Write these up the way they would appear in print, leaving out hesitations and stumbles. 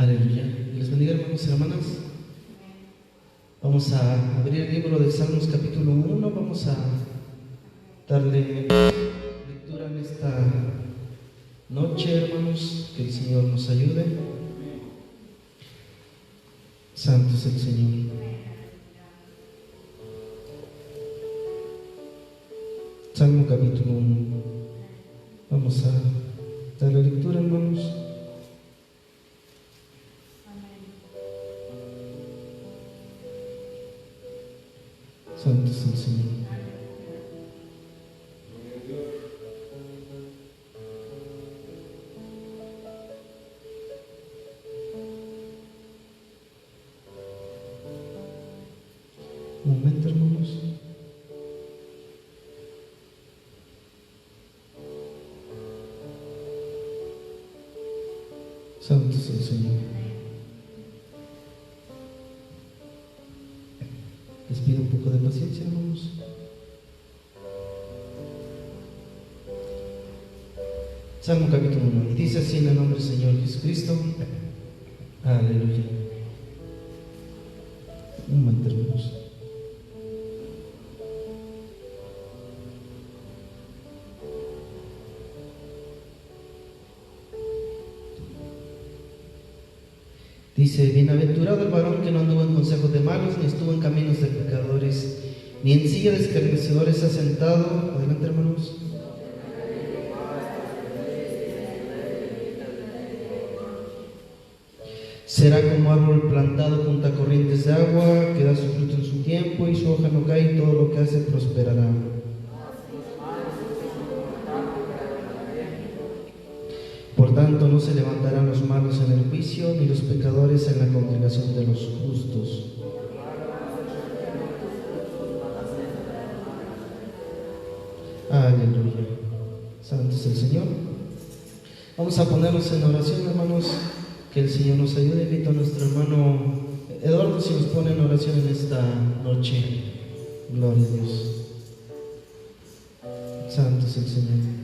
Aleluya. Les bendiga, hermanos y hermanas. Vamos a abrir el libro de Salmos capítulo 1. Vamos a darle lectura en esta noche, hermanos. Que el Señor nos ayude. Santo es el Señor. Salmo capítulo 1. Vamos a darle lectura, hermanos. Santo es el Señor. Un momento, hermanos. Santo es el Señor. Les pido un poco de paciencia, hermanos. Salmo capítulo 1. Y dice así en el nombre del Señor Jesucristo. Aleluya. Un momento, hermanos. Dice: bienaventurado el varón que no anduvo en consejos de malos, ni estuvo en caminos de pecadores, ni en silla de escarnecedores se ha sentado. Adelante, hermanos. Será como árbol plantado junto a corrientes de agua, que da su fruto en su tiempo, y su hoja no cae, y todo lo que hace prosperará. Por tanto, no se levantarán los malos en el juicio, ni los pecadores en la congregación de los justos. Aleluya. Santo es el Señor. Vamos a ponernos en oración, hermanos. Que el Señor nos ayude. Invito a nuestro hermano Eduardo si nos pone en oración en esta noche. Gloria a Dios. Santo es el Señor.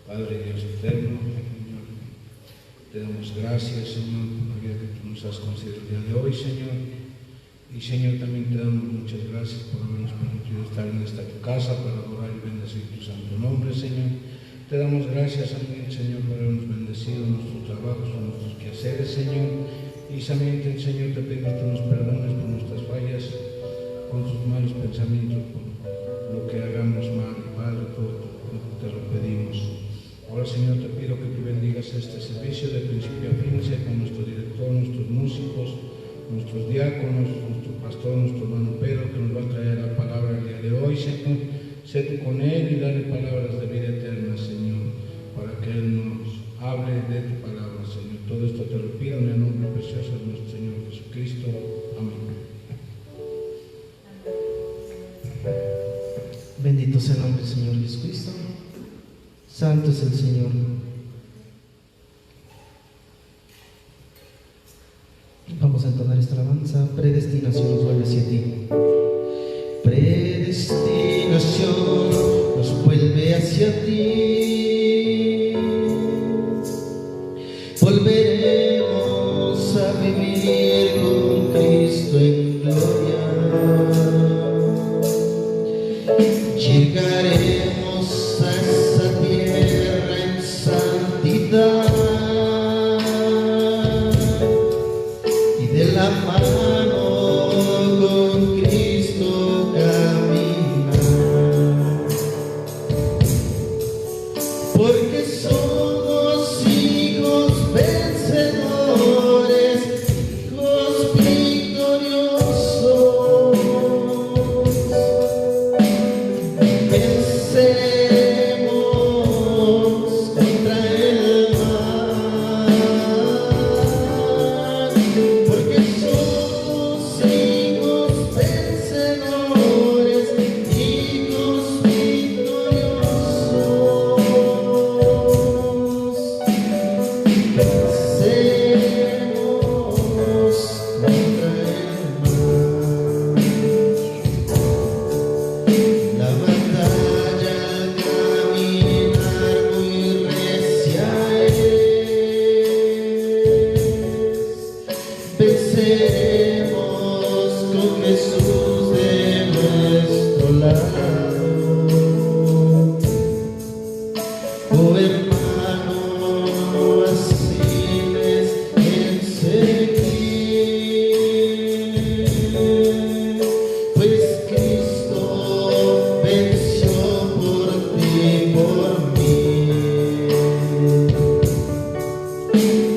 Padre Dios eterno, te damos gracias, Señor, por la vida que tú nos has concedido el día de hoy, Señor. Y Señor, también te damos muchas gracias por habernos permitido estar en esta tu casa para adorar y bendecir tu santo nombre, Señor. Te damos gracias también, Señor, por habernos bendecido en nuestros trabajos, en nuestros quehaceres, Señor. Y también, Señor, te pedimos que nos perdones por nuestras fallas, por nuestros malos pensamientos, por lo que hagamos mal, Padre, todo te lo pedimos. Ahora, Señor, te pido que tú bendigas este servicio de principio a fin, sea con nuestro director, nuestros músicos, nuestros diáconos, nuestro pastor, nuestro hermano Pedro, que nos va a traer la palabra el día de hoy, Señor. Sé tú con él y dale palabras de vida eterna, Señor, para que él nos hable de tu palabra, Señor. Todo esto te lo pido en el nombre precioso de nuestro Señor Jesucristo. Amén. Bendito sea el nombre del Señor Jesucristo. Santo es el Señor. Vamos a entonar esta alabanza. Predestinación nos vuelve hacia ti. Predestinación nos vuelve hacia ti. Volveremos a vivir con Cristo en gloria. Llegaremos a esa tierra en santidad y de la mano con Cristo caminar, porque somos hijos vencedores, hijos victoriosos. Venceremos contra el mal, porque somos venceremos con Jesús de nuestro lado. Oh hermano, así es el seguir, pues Cristo venció por ti y por mí,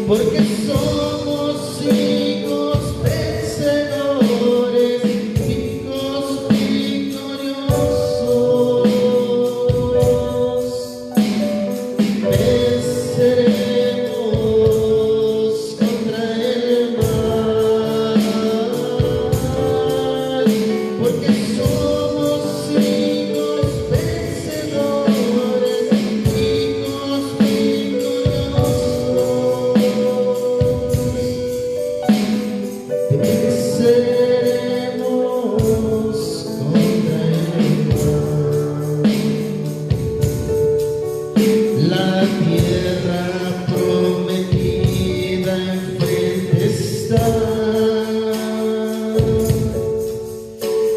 porque somos hijos vencedores, hijos victoriosos. Venceremos contra el mal, porque somos hijos vencedores, hijos victoriosos. Venceremos contra el mal. La tierra prometida enfrente está,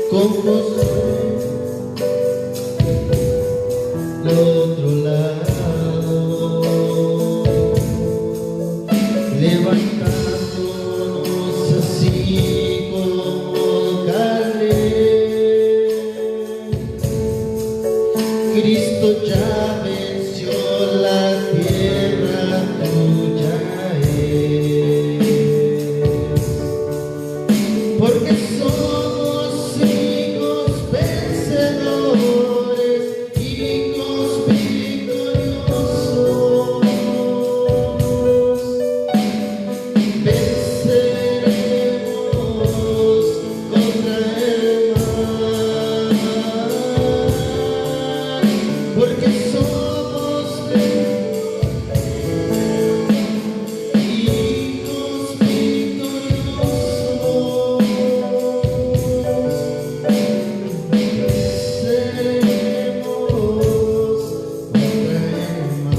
con Josué del otro lado, levantándonos así como Caleb. Cristo ya venció, la tierra tuya es, porque somos hijos vencedores, hijos victoriosos. Venceremos contra el mal, porque somos hijos victoriosos. Venceremos contra el mal.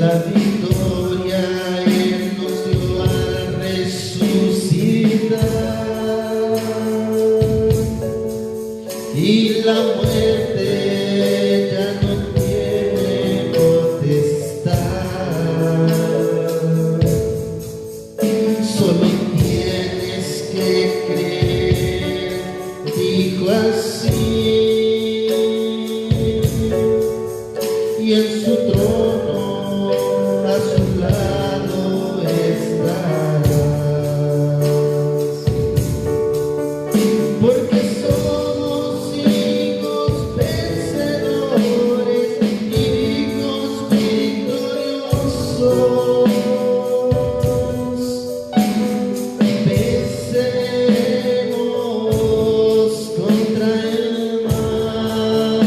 La victoria Él nos dio al resucitar, y la muerte ya no tiene potestad. Solo tienes que creer, dijo así, y en su trono a su lado estarás, porque somos hijos vencedores, hijos victoriosos. Venceremos contra el mal,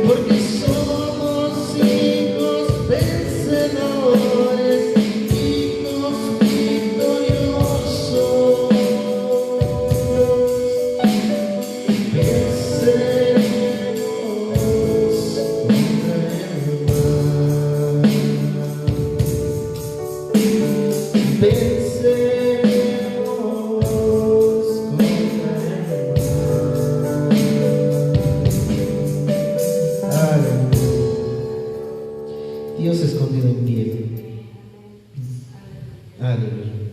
porque somos hijos vencedores, hijos victoriosos. Venceremos contra el mal. Venceremos contra el mal. Aleluya. Dios escondido en pie. Aleluya.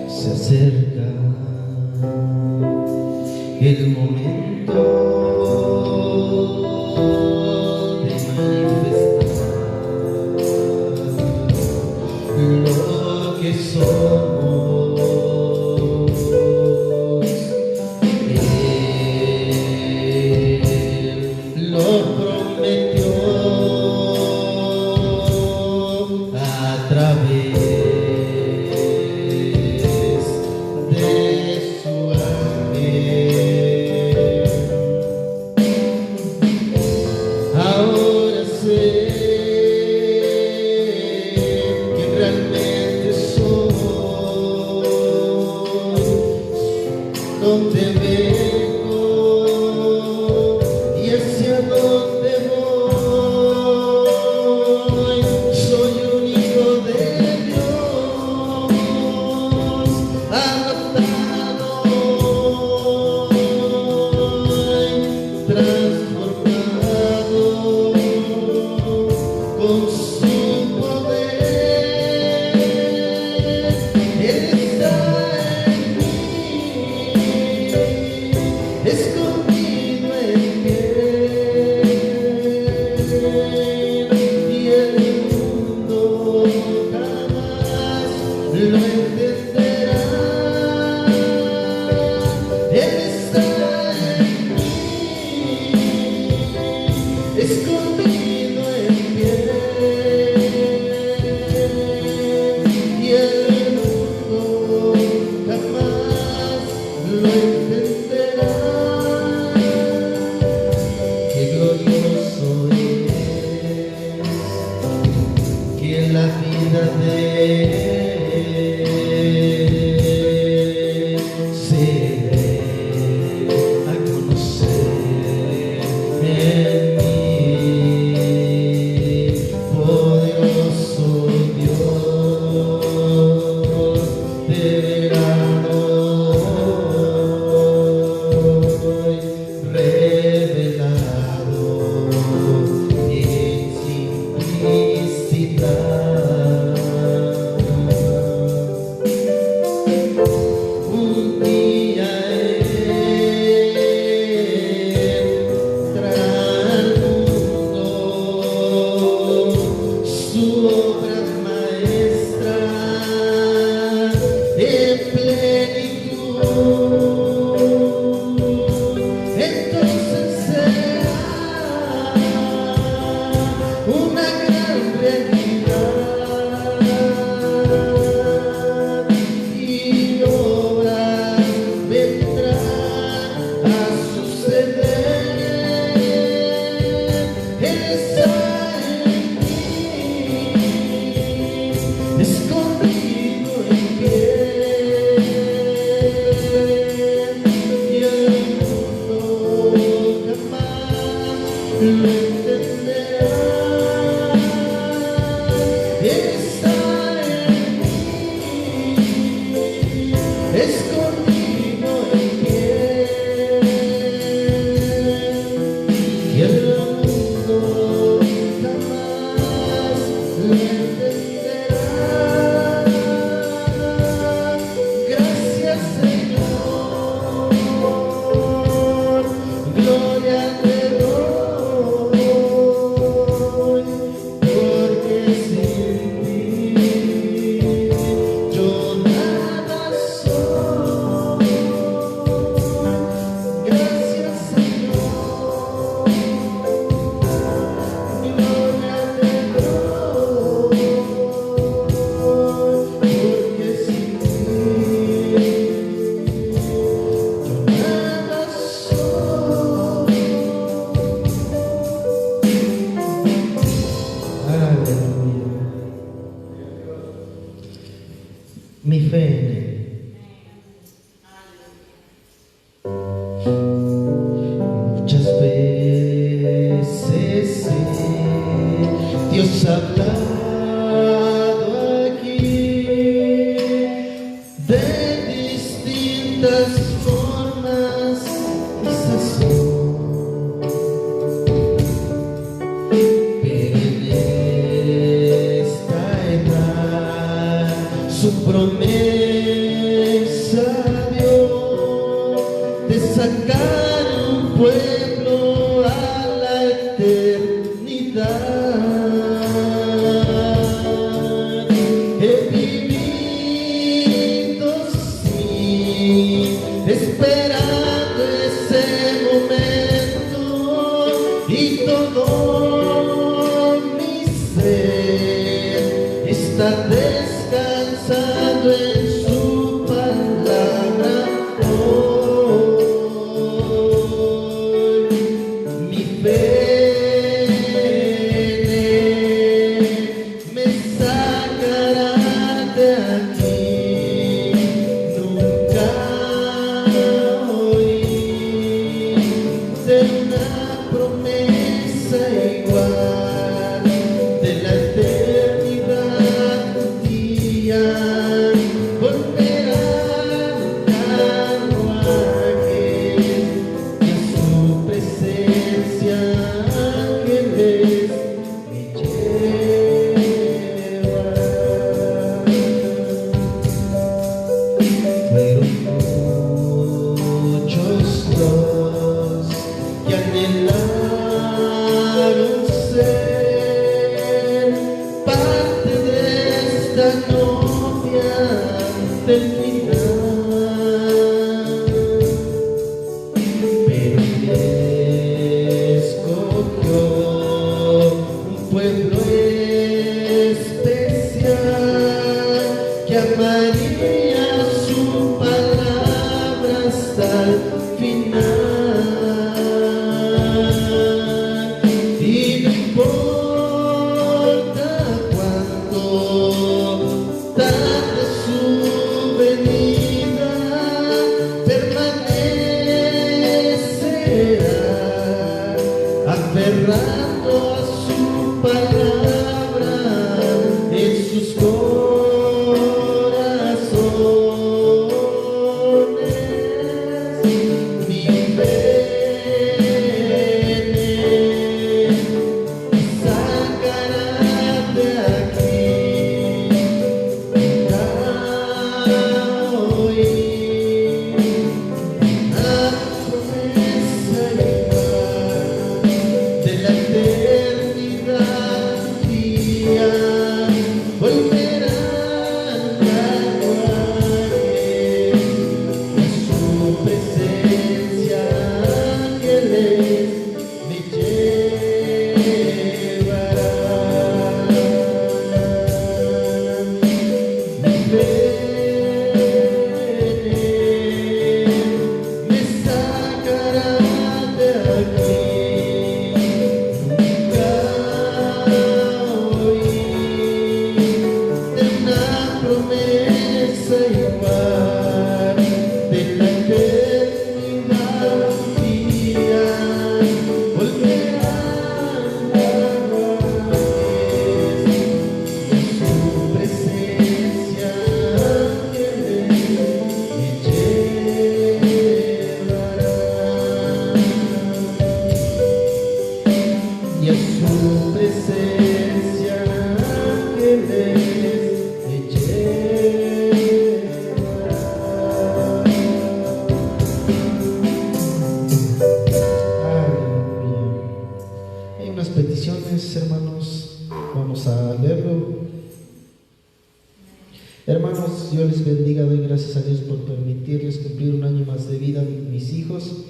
Se acerca el momento de manifestar lo que somos. Él lo prometió a través de su ángel. Ahora sé que realmente soy Mi fe en Él. Muchas veces sí, Dios ha hablado aquí de distintas formas y sazón, pero en esta edad su promesa dio de sacar un pueblo a la eternidad. He vivido sí, esperando ese momento, y todo mi ser está descansando en su palabra hoy. Mi fe me sacará de aquí. Nunca oí de una promesa igual de la eternidad un día. novia del final, pero escogió un pueblo especial que amaría su palabra hasta el final. Y no importa cuánto tarde su venida, permanecerá aferrando a su palabra en sus corazones. Mi fe sacará de aquí, hoy la promesa igual de la eternidad un día volverán jaguares a su presencia, ángeles me llevarán. Mi fe me sacará de aquí, nunca oí de una promesa igual de la eternidad un día volverán jaguares y a su presencia ángeles me llevarán, y a su presencia ángeles me llevarán. Aleluya. Hay unas peticiones, hermanos, vamos a leerlo. Hermanos, Dios les bendiga, doy gracias a Dios por permitirles cumplir un año más de vida a mis hijos,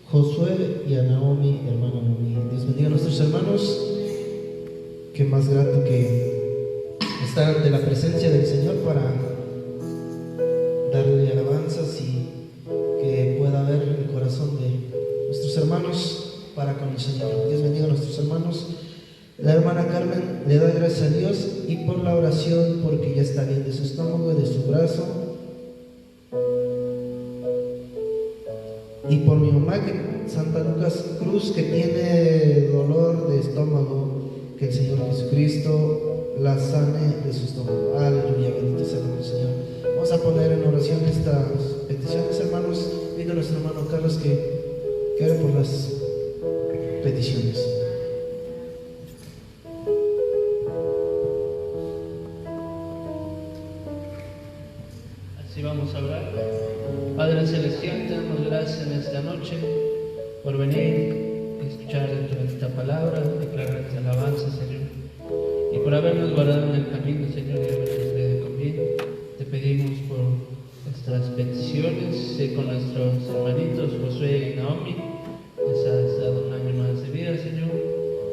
Josué y a Naomi, hermana Naomi. Dios bendiga a nuestros hermanos. Qué más grato que estar ante la presencia del Señor para darle alabanzas y que pueda ver el corazón de nuestros hermanos para con el Señor. Dios bendiga a nuestros hermanos. La hermana Carmen le da gracias a Dios y por la oración, porque ya está bien de su estómago y de su brazo. Y por mi mamá, Santa Lucas Cruz, que tiene dolor de estómago, que el Señor Jesucristo la sane de su estómago. Aleluya, bendito sea el Señor. Vamos a poner en oración estas peticiones, hermanos. Pido a nuestro hermano Carlos que ore por las peticiones. Así vamos a orar. Padre Celestial, te damos gracias en esta noche por venir a escuchar tu bendita palabra, declarar tu alabanza, Señor, y por habernos guardado en el camino, Señor, y habernos leído con bien. Te pedimos por nuestras peticiones, sé con nuestros hermanitos Josué y Naomi, les has dado un año más de vida, Señor,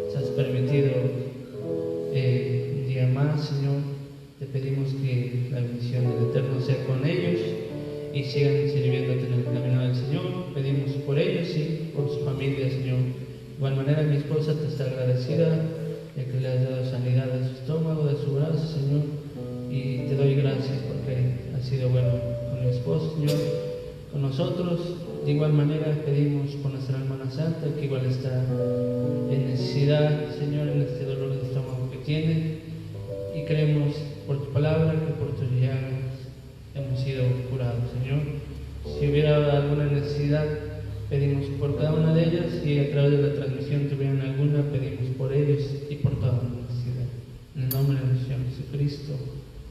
les has permitido un día más, Señor. Te pedimos que la bendición del Eterno sea con ellos y sigan sirviéndote en el camino del Señor. Pedimos por ellos y por su familia, Señor. De igual manera, mi esposa te está agradecida ya que le has dado sanidad de su estómago, de su brazo, Señor. Y te doy gracias porque has sido bueno con mi esposo, Señor, con nosotros. De igual manera, pedimos por nuestra hermana Santa, que igual está en necesidad, Señor, en este dolor de estómago que tiene. Y creemos por tu palabra que por tus llagas hemos sido curados, Señor. Si hubiera alguna necesidad, pedimos por cada una de ellas, y a través de la transmisión tuvieran alguna, pedimos por ellos y por toda la necesidad. En el nombre de nuestro Señor Jesucristo.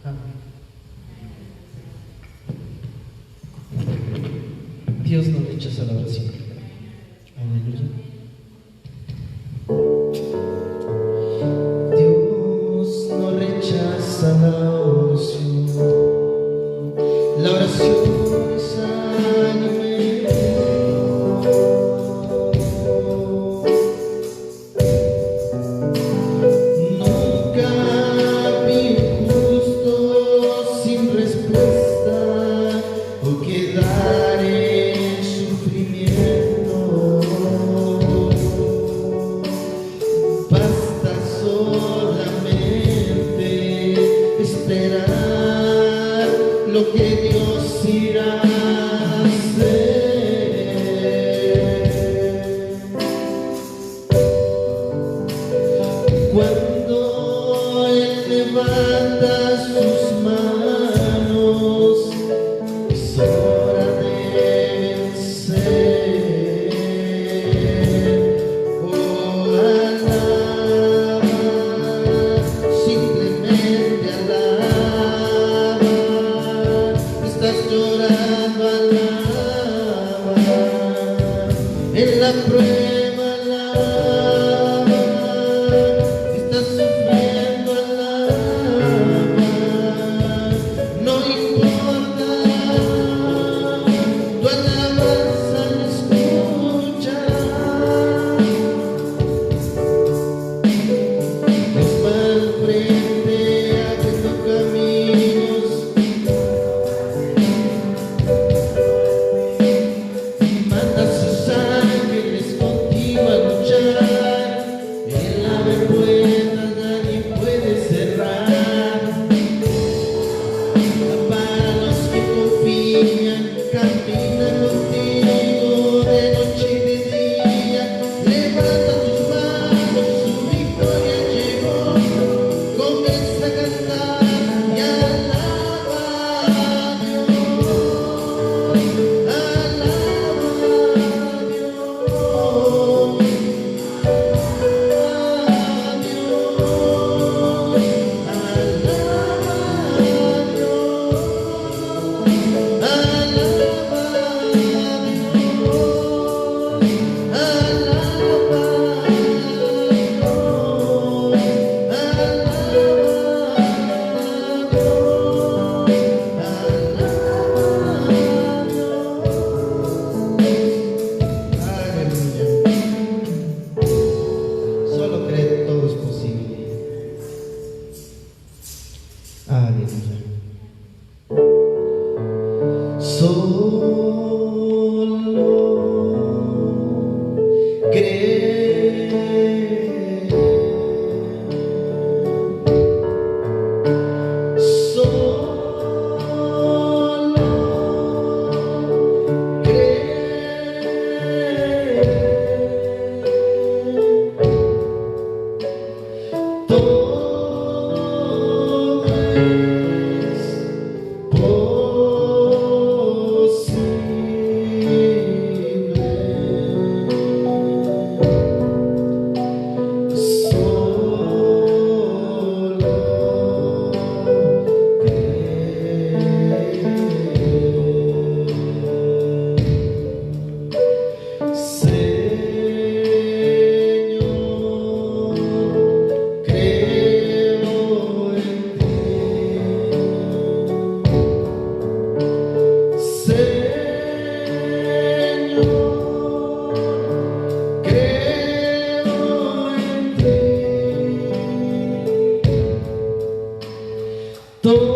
Amén. Dios no rechaza la oración. Aleluya. Dios no rechaza rechaza la oración. La oración es alimento. Nunca vi un justo sin respuesta o quedar en sufrimiento. Basta solamente esperar lo que Dios irá a hacer. Cuando Él levanta sus manos, es hora de vencer. Oh, alaba, simplemente alaba. Estás llorando, alaba. En la prueba, alaba. Estás sufriendo, alaba. No importa, tu alabanza la escucha. Dios va al frente abriendo caminos. Manda a sus ángeles contigo a luchar. Él abre puertas, nadie puede cerrar. Para los que confían, camina contigo de noche y de día. Levanta tus manos, su victoria llegó. Comienza a cantar y alaba a Dios. Alaba a Dios. Solo cree, todo es posible. Aleluya. Solo cree. Solo cree. Todo es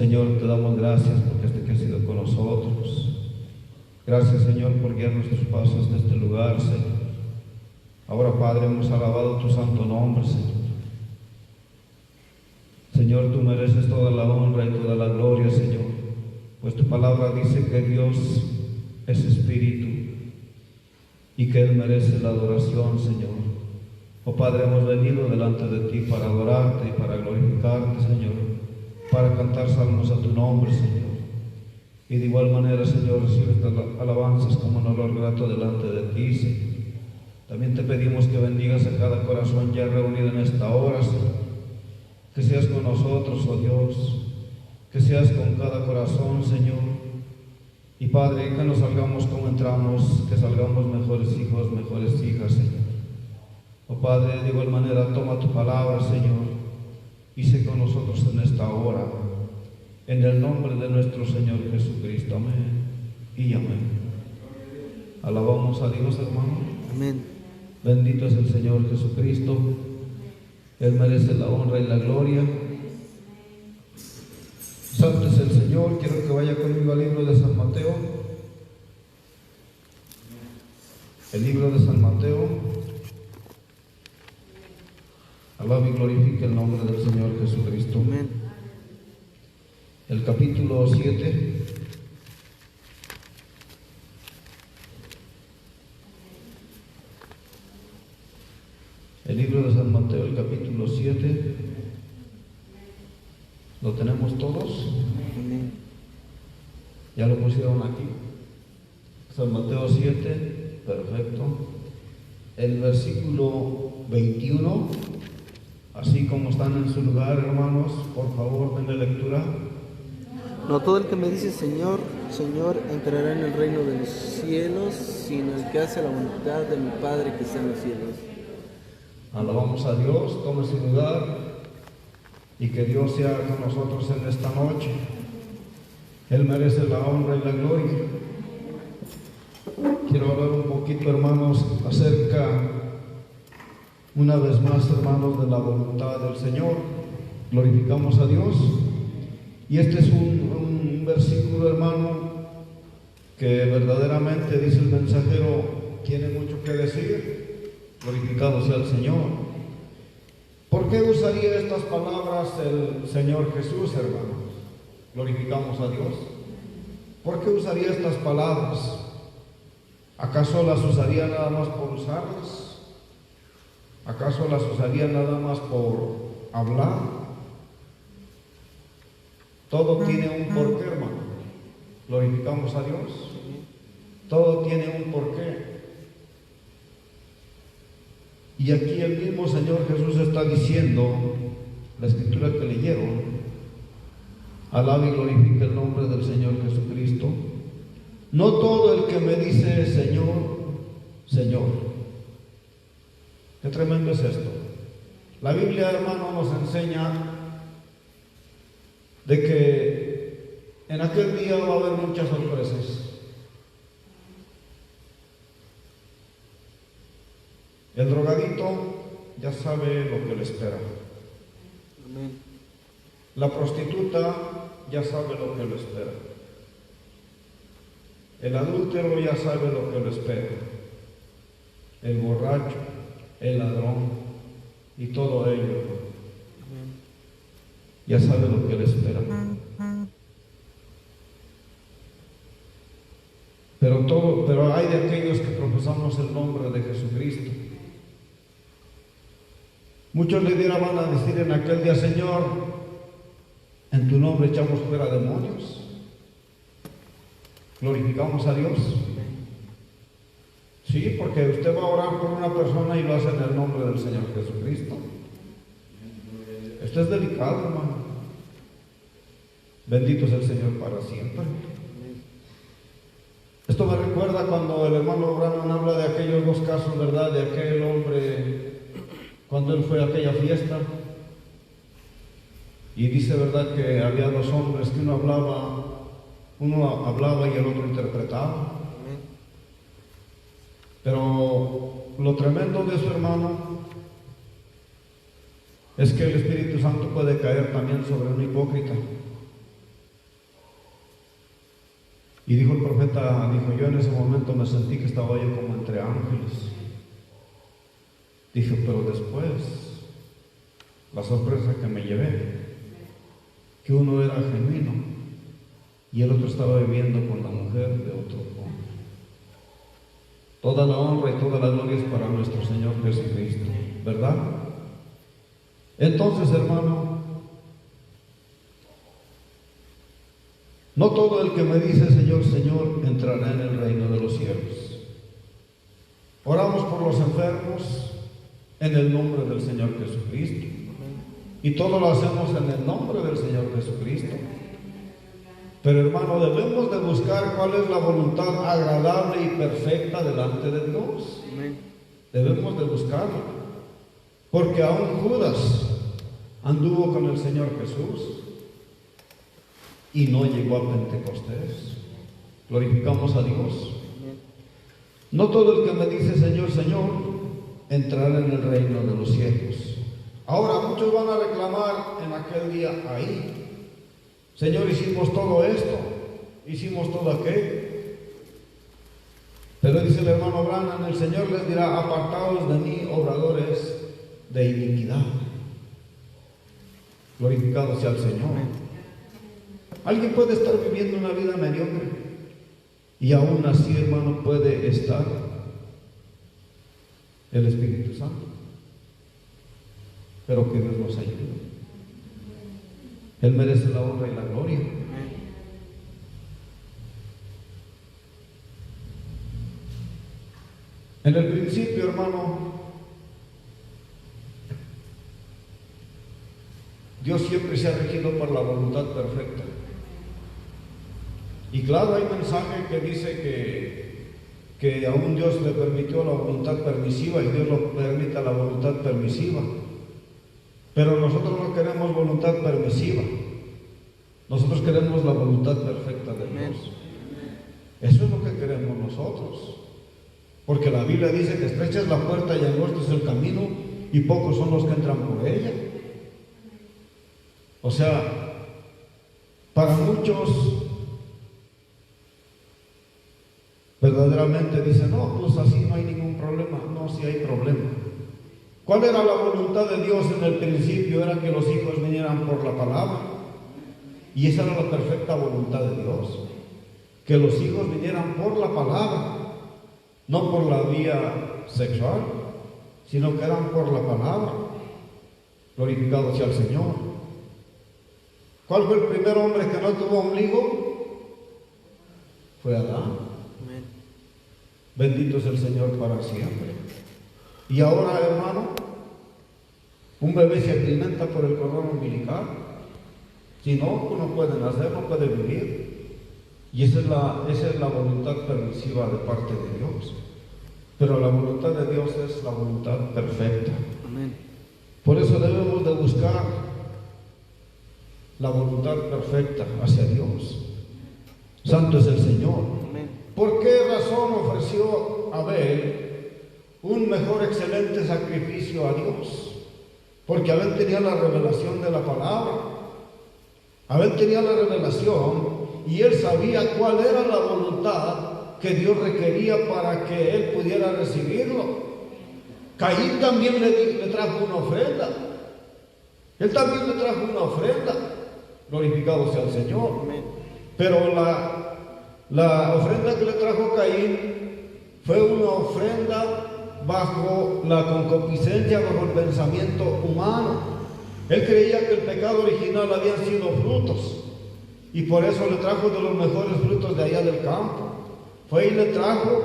Señor, te damos gracias porque este que has sido con nosotros. Gracias, Señor, por guiar nuestros pasos de este lugar, Señor. Ahora, Padre, hemos alabado tu santo nombre, Señor. Señor, tú mereces toda la honra y toda la gloria, Señor, pues tu palabra dice que Dios es espíritu y que Él merece la adoración, Señor. Oh Padre, hemos venido delante de ti para adorarte y para glorificarte, Señor, para cantar salmos a tu nombre, Señor. Y de igual manera, Señor, recibe estas alabanzas como un olor grato delante de ti, Señor. También te pedimos que bendigas a cada corazón ya reunido en esta hora, Señor. Que seas con nosotros, oh Dios, que seas con cada corazón, Señor. Y Padre, que no salgamos como entramos, que salgamos mejores hijos, mejores hijas, Señor. Oh Padre, de igual manera, toma tu palabra, Señor, y sé con nosotros en esta hora, en el nombre de nuestro Señor Jesucristo. Amén y amén. Alabamos a Dios, hermano. Amén. Bendito es el Señor Jesucristo. Él merece la honra y la gloria. Santo es el Señor. Quiero que vaya conmigo al libro de San Mateo. El libro de San Mateo. Alaba y glorifique el nombre del Señor Jesucristo. Amén. El capítulo 7. El libro de San Mateo, el capítulo 7. ¿Lo tenemos todos? Amén. ¿Ya lo pusieron aquí? San Mateo 7, perfecto. El versículo 21, así como están en su lugar, hermanos, por favor, denle lectura. No todo el que me dice Señor, Señor, entrará en el reino de los cielos, sino el que hace la voluntad de mi Padre que está en los cielos. Alabamos a Dios, tome su lugar y que Dios sea con nosotros en esta noche. Él merece la honra y la gloria. Quiero hablar un poquito, hermanos, acerca, una vez más, hermanos, de la voluntad del Señor. Glorificamos a Dios. Y este es un versículo, hermano, que verdaderamente, dice el mensajero, tiene mucho que decir. Glorificado sea el Señor. ¿Por qué usaría estas palabras el Señor Jesús, hermanos? Glorificamos a Dios. ¿Por qué usaría estas palabras? ¿Acaso las usaría nada más por usarlas? ¿Acaso las usaría nada más por hablar? Todo tiene un porqué, hermano. Glorificamos a Dios. Todo tiene un porqué. Y aquí el mismo Señor Jesús está diciendo, la escritura que leyeron, alaba y glorifica el nombre del Señor Jesucristo. No todo el que me dice Señor, Señor. Qué tremendo es esto. La Biblia, hermano, nos enseña de que en aquel día va a haber muchas sorpresas. El drogadito ya sabe lo que le espera. Amén. La prostituta ya sabe lo que le espera. El adúltero ya sabe lo que le espera. El borracho, el ladrón y todo ello ya sabe lo que le espera. Pero hay de aquellos que profesamos el nombre de Jesucristo. Muchos le van a decir en aquel día, Señor, en tu nombre echamos fuera demonios. Glorificamos a Dios. Sí, porque usted va a orar por una persona y lo hace en el nombre del Señor Jesucristo. Esto es delicado, hermano. Bendito es el Señor para siempre. Esto me recuerda cuando el hermano Branham habla de aquellos dos casos, ¿verdad? De aquel hombre, cuando él fue a aquella fiesta, y dice, ¿verdad?, que había dos hombres, que uno hablaba y el otro interpretaba. Pero lo tremendo de eso, hermano, es que el Espíritu Santo puede caer también sobre un hipócrita. Y dijo el profeta, yo en ese momento me sentí que estaba yo como entre ángeles. Dije, pero después, la sorpresa que me llevé, que uno era genuino y el otro estaba viviendo con la mujer de otro hombre. Toda la honra y toda la gloria es para nuestro Señor Jesucristo, ¿verdad? Entonces, hermano, no todo el que me dice Señor, Señor, entrará en el reino de los cielos. Oramos por los enfermos en el nombre del Señor Jesucristo. Y todo lo hacemos en el nombre del Señor Jesucristo. Pero hermano, debemos de buscar cuál es la voluntad agradable y perfecta delante de Dios. Debemos de buscarla. Porque aún Judas anduvo con el Señor Jesús y no llegó a Pentecostés. Glorificamos a Dios. No todo el que me dice Señor, Señor, entrará en el reino de los cielos. Ahora muchos van a reclamar en aquel día ahí, Señor, hicimos todo esto, hicimos todo aquello. Pero dice el hermano Branham, el Señor les dirá, apartados de mí, obradores de iniquidad. Glorificado sea el Señor. Alguien puede estar viviendo una vida mediocre y aún así, hermano, puede estar el Espíritu Santo. Pero que Dios nos ayude. Él merece la honra y la gloria. En el principio, hermano, Dios siempre se ha regido por la voluntad perfecta. Y claro, hay mensaje que dice que aún Dios le permitió la voluntad permisiva y Dios lo permite la voluntad permisiva. Pero nosotros no queremos voluntad permisiva. Nosotros queremos la voluntad perfecta de Dios. Eso es lo que queremos nosotros. Porque la Biblia dice que estrecha es la puerta y angosto es el camino y pocos son los que entran por ella. O sea, para muchos verdaderamente dicen, no, pues así no hay ningún problema. No, sí hay problema. ¿Cuál era la voluntad de Dios en el principio? Era que los hijos vinieran por la palabra. Y esa era la perfecta voluntad de Dios. Que los hijos vinieran por la palabra. No por la vía sexual, sino que eran por la palabra. Glorificado sea el Señor. ¿Cuál fue el primer hombre que no tuvo ombligo? Fue Adán. Bendito es el Señor para siempre. Y ahora, hermano, un bebé se alimenta por el cordón umbilical. Si no, no puede nacer, no puede vivir. Y esa es la voluntad permisiva de parte de Dios. Pero la voluntad de Dios es la voluntad perfecta. Amén. Por eso debemos de buscar la voluntad perfecta hacia Dios. Santo es el Señor. Amén. ¿Por qué razón ofreció Abel un mejor excelente sacrificio a Dios? Porque Abel tenía la revelación de la palabra. Abel tenía la revelación y él sabía cuál era la voluntad que Dios requería para que él pudiera recibirlo. Caín también le trajo una ofrenda. Él también le trajo una ofrenda. Glorificado sea el Señor. Pero la ofrenda que le trajo Caín fue una ofrenda bajo la concupiscencia, bajo el pensamiento humano. Él creía que el pecado original habían sido frutos y por eso le trajo de los mejores frutos de allá del campo. Fue y le trajo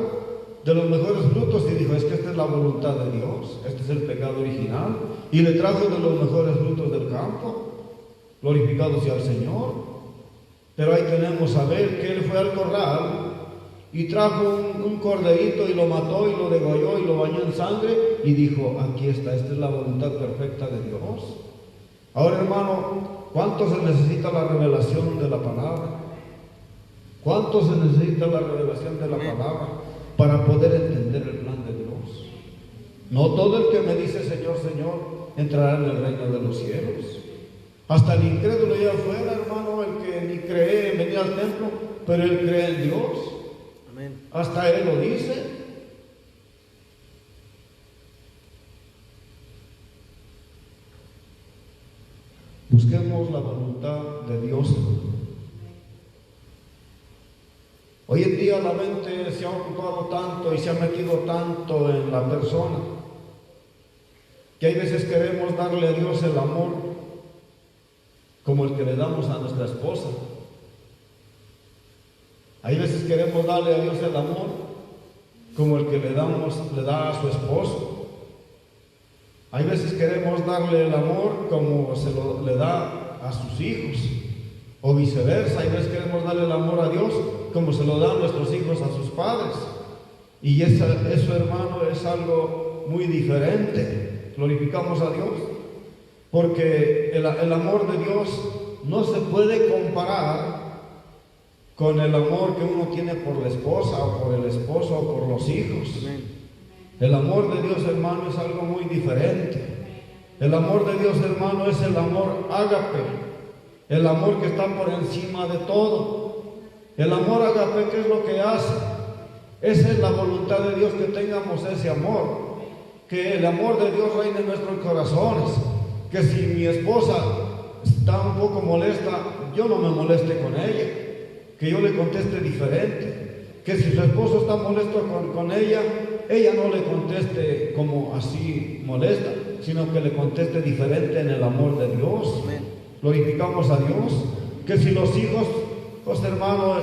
de los mejores frutos y dijo, es que esta es la voluntad de Dios, este es el pecado original, y le trajo de los mejores frutos del campo. Glorificado sea el Señor. Pero ahí tenemos a ver que él fue al corral y trajo un corderito y lo mató y lo degolló y lo bañó en sangre y dijo, aquí está, esta es la voluntad perfecta de Dios. Ahora, hermano, ¿cuánto se necesita la revelación de la palabra? ¿Cuánto se necesita la revelación de la palabra para poder entender el plan de Dios? No todo el que me dice Señor, Señor, entrará en el reino de los cielos. Hasta el incrédulo allá afuera, hermano, el que ni cree en venir al templo, pero él cree en Dios. Amén. Hasta él lo dice. Busquemos la voluntad de Dios. Hoy en día la mente se ha ocupado tanto y se ha metido tanto en la persona que hay veces queremos darle a Dios el amor como el que le damos a nuestra esposa. Hay veces queremos darle a Dios el amor como el que le da a su esposo. Hay veces queremos darle el amor como le da a sus hijos, o viceversa. Hay veces queremos darle el amor a Dios como se lo dan nuestros hijos a sus padres. Y eso, hermano, es algo muy diferente. Glorificamos a Dios, porque el amor de Dios no se puede comparar con el amor que uno tiene por la esposa, o por el esposo, o por los hijos. Amén. El amor de Dios, hermano, es algo muy diferente. El amor de Dios, hermano, es el amor ágape, el amor que está por encima de todo. El amor ágape, ¿qué es lo que hace? Esa es la voluntad de Dios, que tengamos ese amor, que el amor de Dios reine en nuestros corazones, que si mi esposa está un poco molesta, yo no me moleste con ella, que yo le conteste diferente, que si su esposo está molesto con ella no le conteste como así molesta, sino que le conteste diferente en el amor de Dios. Amén. Glorificamos a Dios. Que si los hijos, pues hermano,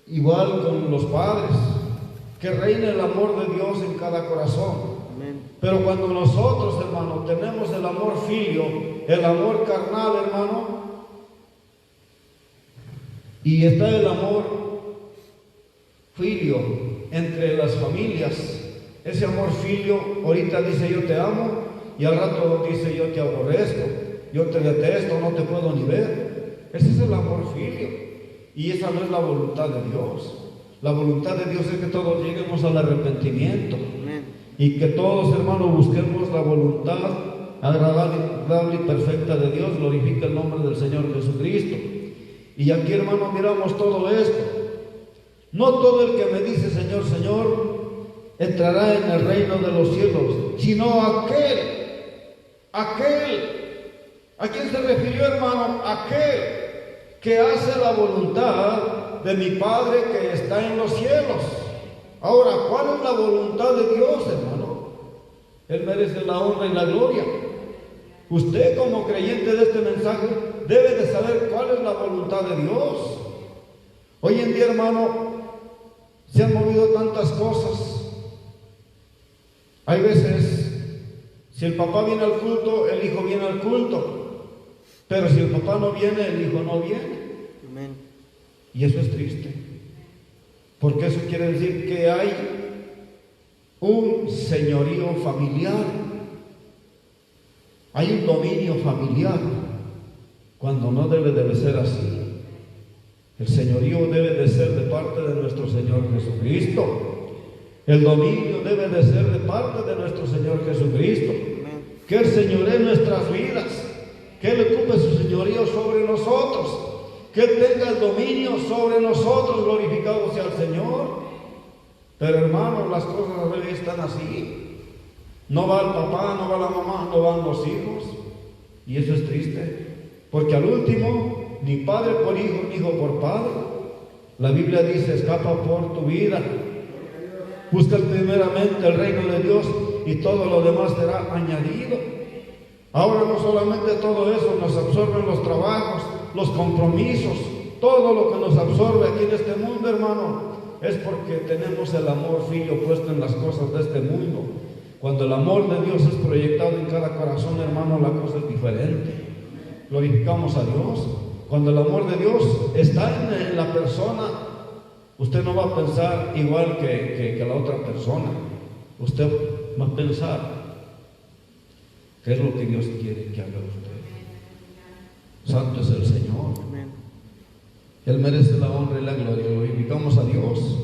igual con los padres, que reine el amor de Dios en cada corazón. Amén. Pero cuando nosotros, hermano, tenemos el amor filio, el amor carnal, hermano, y está el amor filio entre las familias, ese amor filio, ahorita dice yo te amo, y al rato dice yo te aborrezco, yo te detesto, no te puedo ni ver. Ese es el amor filio, y esa no es la voluntad de Dios. La voluntad de Dios es que todos lleguemos al arrepentimiento. Amén. Y que todos, hermanos, busquemos la voluntad agradable y perfecta de Dios. Glorifica el nombre del Señor Jesucristo. Y aquí, hermanos, miramos todo esto. No todo el que me dice Señor, Señor, entrará en el reino de los cielos, sino aquel. ¿A quién se refirió, hermano? Aquel que hace la voluntad de mi Padre que está en los cielos. Ahora, ¿cuál es la voluntad de Dios, hermano? Él merece la honra y la gloria. Usted, como creyente de este mensaje, debe de saber cuál es la voluntad de Dios. Hoy en día, hermano, se han movido tantas cosas. Hay veces, si el papá viene al culto, el hijo viene al culto. Pero si el papá no viene, el hijo no viene. Amén. Y eso es triste, porque eso quiere decir que hay un señorío familiar, hay un dominio familiar, cuando no debe de ser así. El señorío debe de ser de parte de nuestro Señor Jesucristo. El dominio debe de ser de parte de nuestro Señor Jesucristo. Amén. Que Él señoree nuestras vidas, que Él ocupe su señorío sobre nosotros, que Él tenga el dominio sobre nosotros. Glorificado sea el Señor. Pero hermanos, las cosas a veces están así. No va el papá, no va la mamá, no van los hijos. Y eso es triste, porque al último, ni padre por hijo, ni hijo por padre. La Biblia dice, escapa por tu vida. Busca primeramente el reino de Dios y todo lo demás será añadido. Ahora no solamente todo eso, nos absorben los trabajos, los compromisos, todo lo que nos absorbe aquí en este mundo, hermano, es porque tenemos el amor filio puesto en las cosas de este mundo. Cuando el amor de Dios es proyectado en cada corazón, hermano, la cosa es diferente. Glorificamos a Dios. Cuando el amor de Dios está en la persona, usted no va a pensar igual que la otra persona. Usted va a pensar qué es lo que Dios quiere que haga usted. Santo es el Señor. Amén. Él merece la honra y la gloria. Glorificamos a Dios.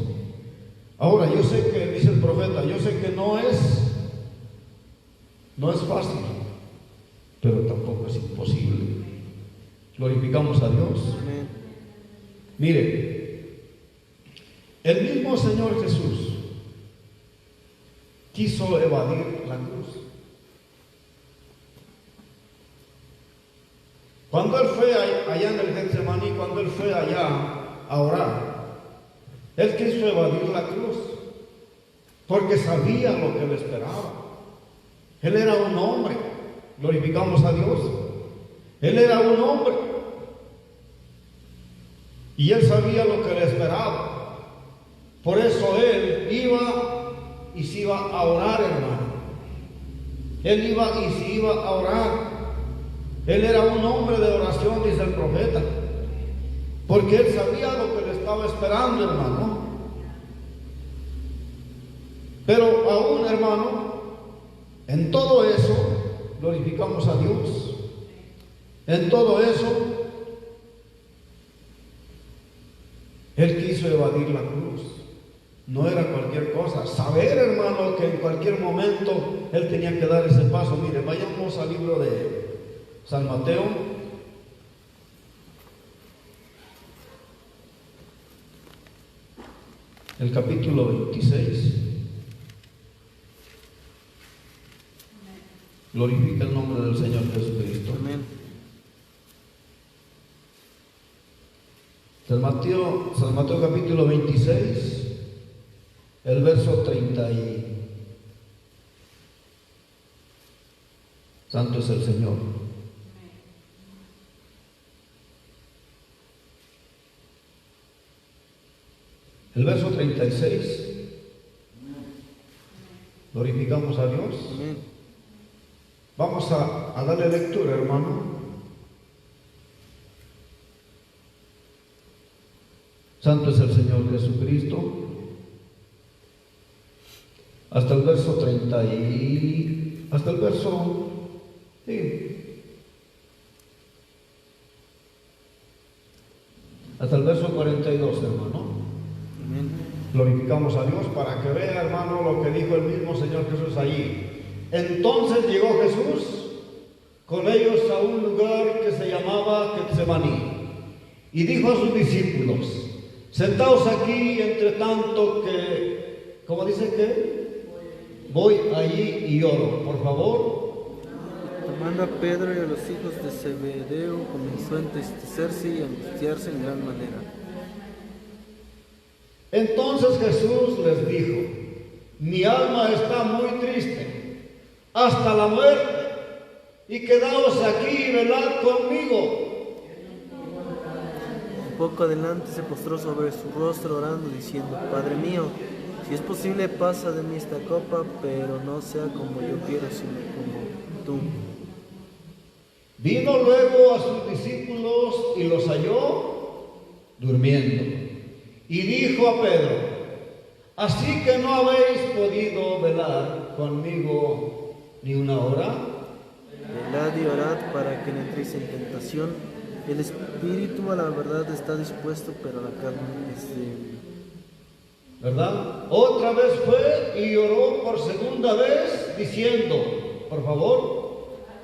Ahora, yo sé que, dice el profeta, yo sé que no es fácil, pero tampoco es imposible. Glorificamos a Dios. Amén. Mire, el mismo Señor Jesús quiso evadir la cruz. Cuando Él fue allá en el Getsemaní, cuando Él fue allá a orar, Él quiso evadir la cruz, porque sabía lo que le esperaba. Él era un hombre, glorificamos a Dios. Él era un hombre, y Él sabía lo que le esperaba. Por eso Él iba y se iba a orar, hermano. Él iba y se iba a orar. Él era un hombre de oración, dice el profeta, porque Él sabía lo que le estaba esperando, hermano. Pero aún, hermano, en todo eso glorificamos a Dios. En todo eso Él quiso evadir la cruz. No era cualquier cosa. Saber, hermano, que en cualquier momento Él tenía que dar ese paso. Mire, vayamos al libro de San Mateo, el capítulo 26. Glorifica el nombre del Señor Jesucristo. Amén. San Mateo capítulo 26, el verso 30 y... Santo es el Señor. El verso 36, glorificamos a Dios. Amén. Vamos a darle lectura, hermano. Santo es el Señor Jesucristo. Hasta el verso 30 y... hasta el verso... sí. Hasta el verso 42, hermano. Amén. Glorificamos a Dios para que vea, hermano, lo que dijo el mismo Señor Jesús allí. Entonces llegó Jesús con ellos a un lugar que se llamaba Getsemaní y dijo a sus discípulos: sentaos aquí, entre tanto que, ¿cómo dice que? Voy allí y oro. Por favor. Tomando a Pedro y a los hijos de Zebedeo, comenzó a entristecerse y a angustiarse en gran manera. Entonces Jesús les dijo: mi alma está muy triste hasta la muerte, y quedaos aquí y velad conmigo. Un poco adelante se postró sobre su rostro orando, diciendo: Padre mío, si es posible, pasa de mí esta copa, pero no sea como yo quiero, sino como tú. Vino luego a sus discípulos y los halló durmiendo. Y dijo a Pedro: ¿así que no habéis podido velar conmigo ni una hora? Velad y orad para que no entréis en tentación. El espíritu a la verdad está dispuesto, pero la carne es débil. ¿Verdad? Otra vez fue y oró por segunda vez, diciendo: por favor.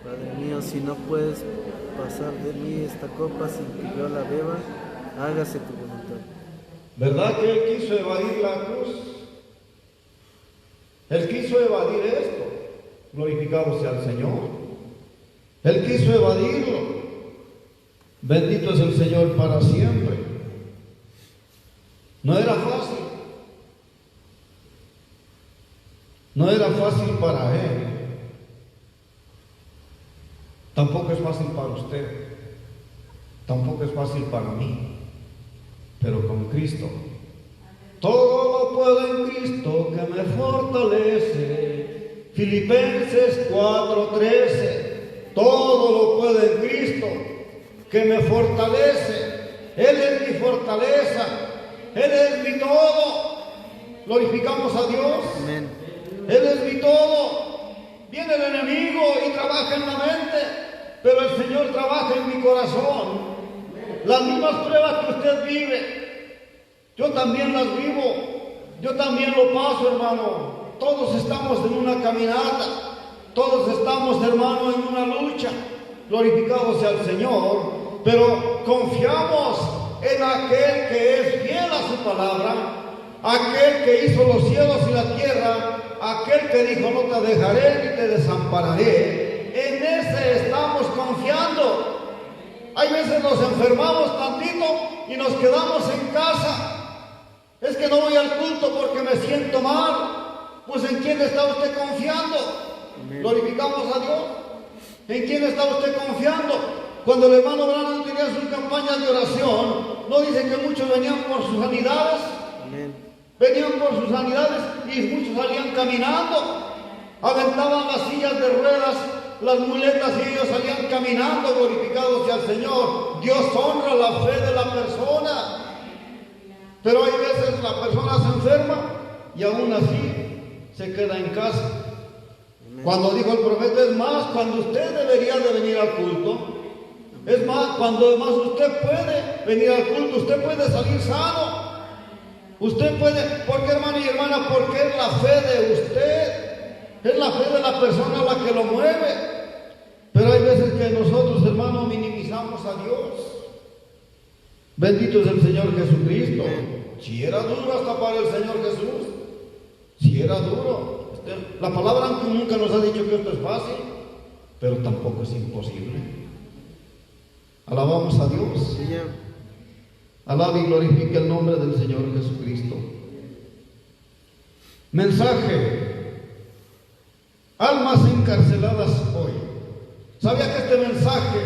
Padre mío, si no puedes pasar de mí esta copa sin que yo la beba, hágase tu voluntad. ¿Verdad que Él quiso evadir la cruz? Él quiso evadir esto. Glorificado sea el Señor. Él quiso evadirlo. Bendito es el Señor para siempre. No era fácil. No era fácil para Él. Tampoco es fácil para usted. Tampoco es fácil para mí. Pero con Cristo, todo lo puedo en Cristo que me fortalece. Filipenses 4:13. Todo lo puedo en Cristo que me fortalece. Él es mi fortaleza. Él es mi todo. Glorificamos a Dios. Amén. Él es mi todo. Viene el enemigo y trabaja en la mente, pero el Señor trabaja en mi corazón. Las mismas pruebas que usted vive, yo también las vivo. Yo también lo paso, hermano. Todos estamos en una caminata. Todos estamos, hermano, en una lucha. Glorificado sea el Señor. Pero confiamos en aquel que es fiel a su palabra, aquel que hizo los cielos y la tierra, aquel que dijo no te dejaré ni te desampararé. En ese estamos confiando. Hay veces nos enfermamos tantito y nos quedamos en casa. Es que no voy al culto porque me siento mal. Pues ¿en quién está usted confiando? Glorificamos a Dios. ¿En quién está usted confiando? Cuando el hermano Branham tenía sus campañas de oración, ¿no dice que muchos venían por sus sanidades? Venían por sus sanidades y muchos salían caminando. Aventaban las sillas de ruedas, las muletas, y ellos salían caminando, glorificados sea el Señor. Dios honra la fe de la persona. Pero hay veces la persona se enferma y aún así se queda en casa. Cuando dijo el profeta, es más, cuando usted debería de venir al culto, es más, cuando más usted puede venir al culto, usted puede salir sano. Usted puede, ¿por qué, hermano y hermana? Porque es la fe de usted. Es la fe de la persona la que lo mueve. Pero hay veces que nosotros, hermanos, minimizamos a Dios. Bendito es el Señor Jesucristo. Si era duro hasta para el Señor Jesús. Si era duro. La palabra nunca nos ha dicho que esto es fácil, pero tampoco es imposible. Alabamos a Dios. Alabe y glorifique el nombre del Señor Jesucristo. Mensaje. Almas encarceladas hoy. ¿Sabía que este mensaje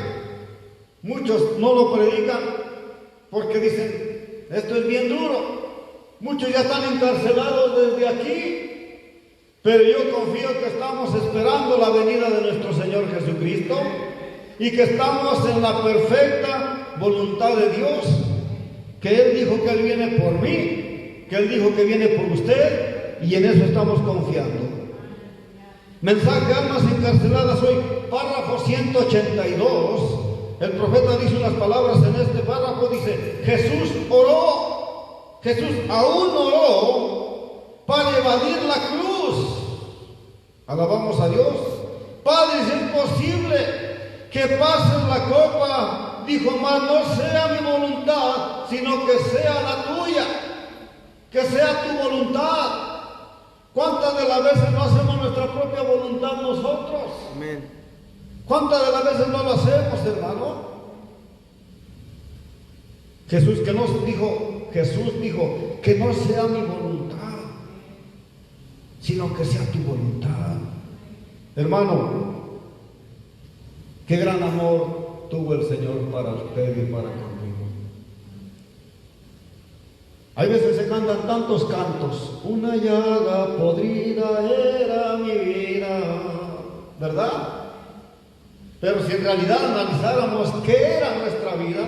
muchos no lo predican? Porque dicen, esto es bien duro. Muchos ya están encarcelados desde aquí. Pero yo confío que estamos esperando la venida de nuestro Señor Jesucristo y que estamos en la perfecta voluntad de Dios. Que Él dijo que Él viene por mí, que Él dijo que viene por usted, y en eso estamos confiando. Mensaje, almas encarceladas hoy, párrafo 182. El profeta dice unas palabras en este párrafo, dice, Jesús oró, Jesús aún oró para evadir la cruz. Alabamos a Dios. Padre, si es posible que pases la copa, dijo, mas no sea mi voluntad, sino que sea la tuya, que sea tu voluntad. ¿Cuántas de las veces no hacemos nuestra propia voluntad nosotros? Amén. ¿Cuántas de las veces no lo hacemos, hermano? Jesús dijo que no sea mi voluntad, sino que sea tu voluntad. Hermano, qué gran amor tuvo el Señor para usted y para conmigo. Hay veces se cantan tantos cantos. Una llaga podrida era mi vida, ¿verdad? Pero si en realidad analizáramos qué era nuestra vida,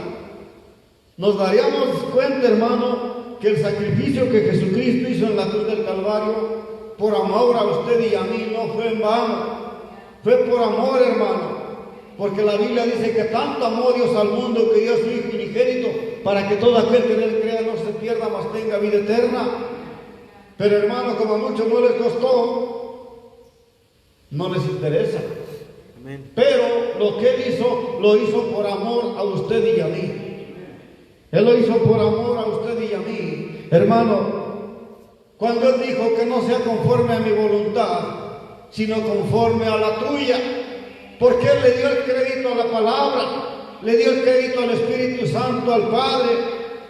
nos daríamos cuenta, hermano, que el sacrificio que Jesucristo hizo en la cruz del Calvario, por amor a usted y a mí, no fue en vano. Fue por amor, hermano. Porque la Biblia dice que tanto amó Dios al mundo que dio a su Hijo unigénito para que todo aquel que en él crea no se pierda, mas tenga vida eterna. Pero, hermano, como a muchos no les costó, no les interesa. Amén. Pero lo que Él hizo, lo hizo por amor a usted y a mí. Él lo hizo por amor a usted y a mí. Hermano, cuando Él dijo que no sea conforme a mi voluntad, sino conforme a la tuya, porque Él le dio el crédito a la palabra, le dio el crédito al Espíritu Santo, al Padre,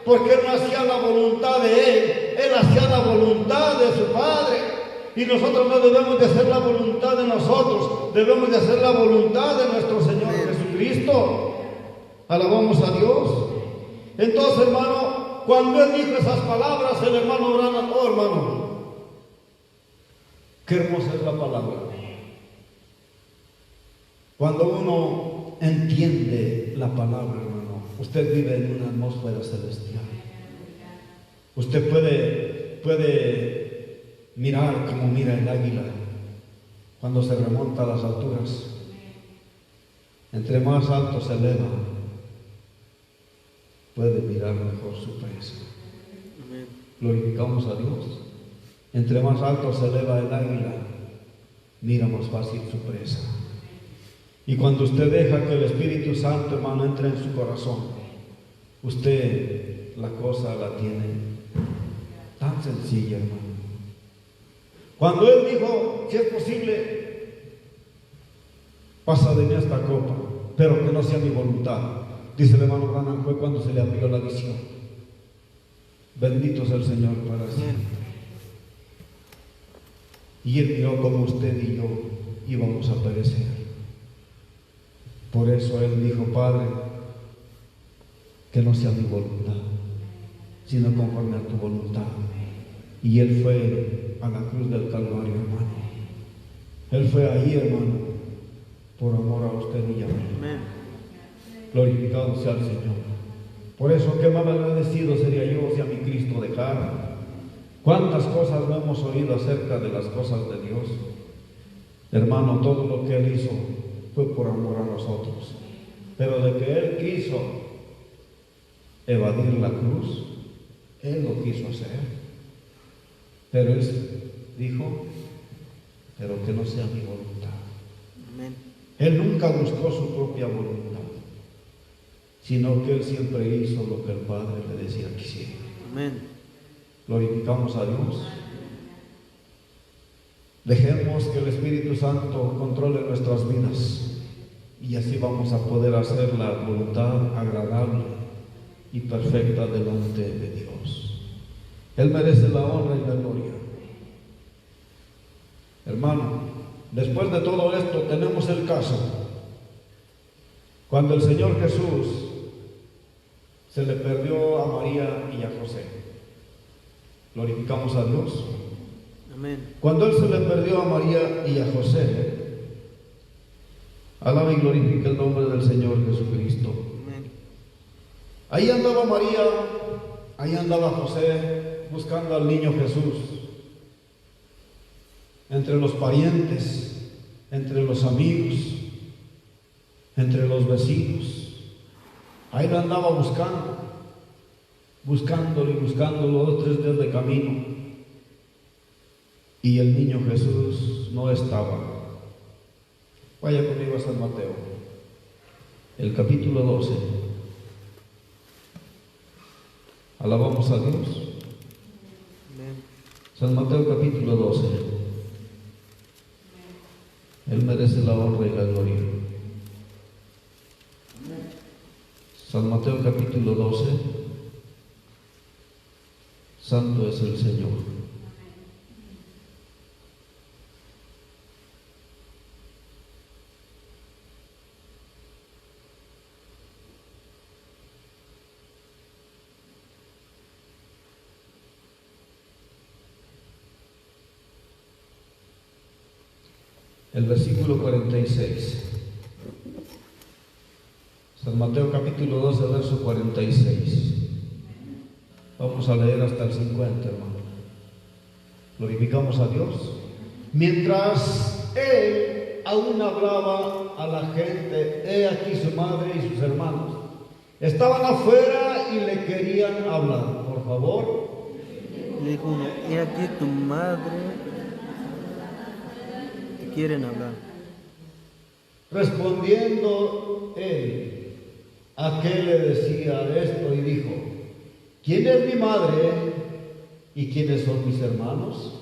porque Él no hacía la voluntad de Él hacía la voluntad de su Padre. Y nosotros no debemos de hacer la voluntad de nosotros, debemos de hacer la voluntad de nuestro Señor Jesucristo. Alabamos a Dios. Entonces, hermano, cuando Él dijo esas palabras, el hermano Branham, oh hermano, qué hermosa es la palabra. Cuando uno entiende la palabra, hermano, usted vive en una atmósfera celestial. Usted puede mirar como mira el águila cuando se remonta a las alturas. Entre más alto se eleva, puede mirar mejor su presa. Amén. Glorificamos a Dios. Entre más alto se eleva el águila, mira más fácil su presa. Y cuando usted deja que el Espíritu Santo, hermano, entre en su corazón, usted la cosa la tiene tan sencilla, hermano. Cuando Él dijo, si es posible, pasa de mí esta copa, pero que no sea mi voluntad, dice el hermano Branham, fue cuando se le abrió la visión. Bendito sea el Señor para siempre. Y Él miró como usted y yo íbamos a perecer. Por eso Él dijo, Padre, que no sea mi voluntad, sino conforme a tu voluntad. Y Él fue a la cruz del Calvario, hermano. Él fue ahí, hermano, por amor a usted y a mí. Amén. Glorificado sea el Señor. Por eso, qué mal agradecido sería yo si a mi Cristo dejara. ¿Cuántas cosas no hemos oído acerca de las cosas de Dios? Hermano, todo lo que Él hizo fue por amor a nosotros. Pero de que Él quiso evadir la cruz, Él lo quiso hacer. Pero Él dijo, pero que no sea mi voluntad. Amén. Él nunca buscó su propia voluntad, sino que Él siempre hizo lo que el Padre le decía que hiciera. Amén. Glorificamos a Dios. Dejemos que el Espíritu Santo controle nuestras vidas y así vamos a poder hacer la voluntad agradable y perfecta delante de Dios. Él merece la honra y la gloria. Hermano, después de todo esto tenemos el caso cuando el Señor Jesús se le perdió a María y a José. Glorificamos a Dios. Amén. Cuando Él se le perdió a María y a José, alaba y glorifica el nombre del Señor Jesucristo. Amén. Ahí andaba María, ahí andaba José, buscando al niño Jesús. Entre los parientes, entre los amigos, entre los vecinos. Ahí lo andaba buscándolo y buscándolo 2 o 3 días de camino. Y el niño Jesús no estaba. Vaya conmigo a San Mateo, el capítulo 12. Alabamos a Dios. Amén. San Mateo capítulo 12. Él merece la honra y la gloria. San Mateo capítulo 12. Santo es el Señor. El versículo 46. San Mateo capítulo 12, verso 46. Vamos a leer hasta el 50, hermano. Glorificamos a Dios. Mientras Él aún hablaba a la gente, he aquí su madre y sus hermanos estaban afuera y le querían hablar. Por favor. Le dijo uno, he aquí tu madre, te quieren hablar. Respondiendo Él, aquel le decía esto y dijo, ¿quién es mi madre y quiénes son mis hermanos?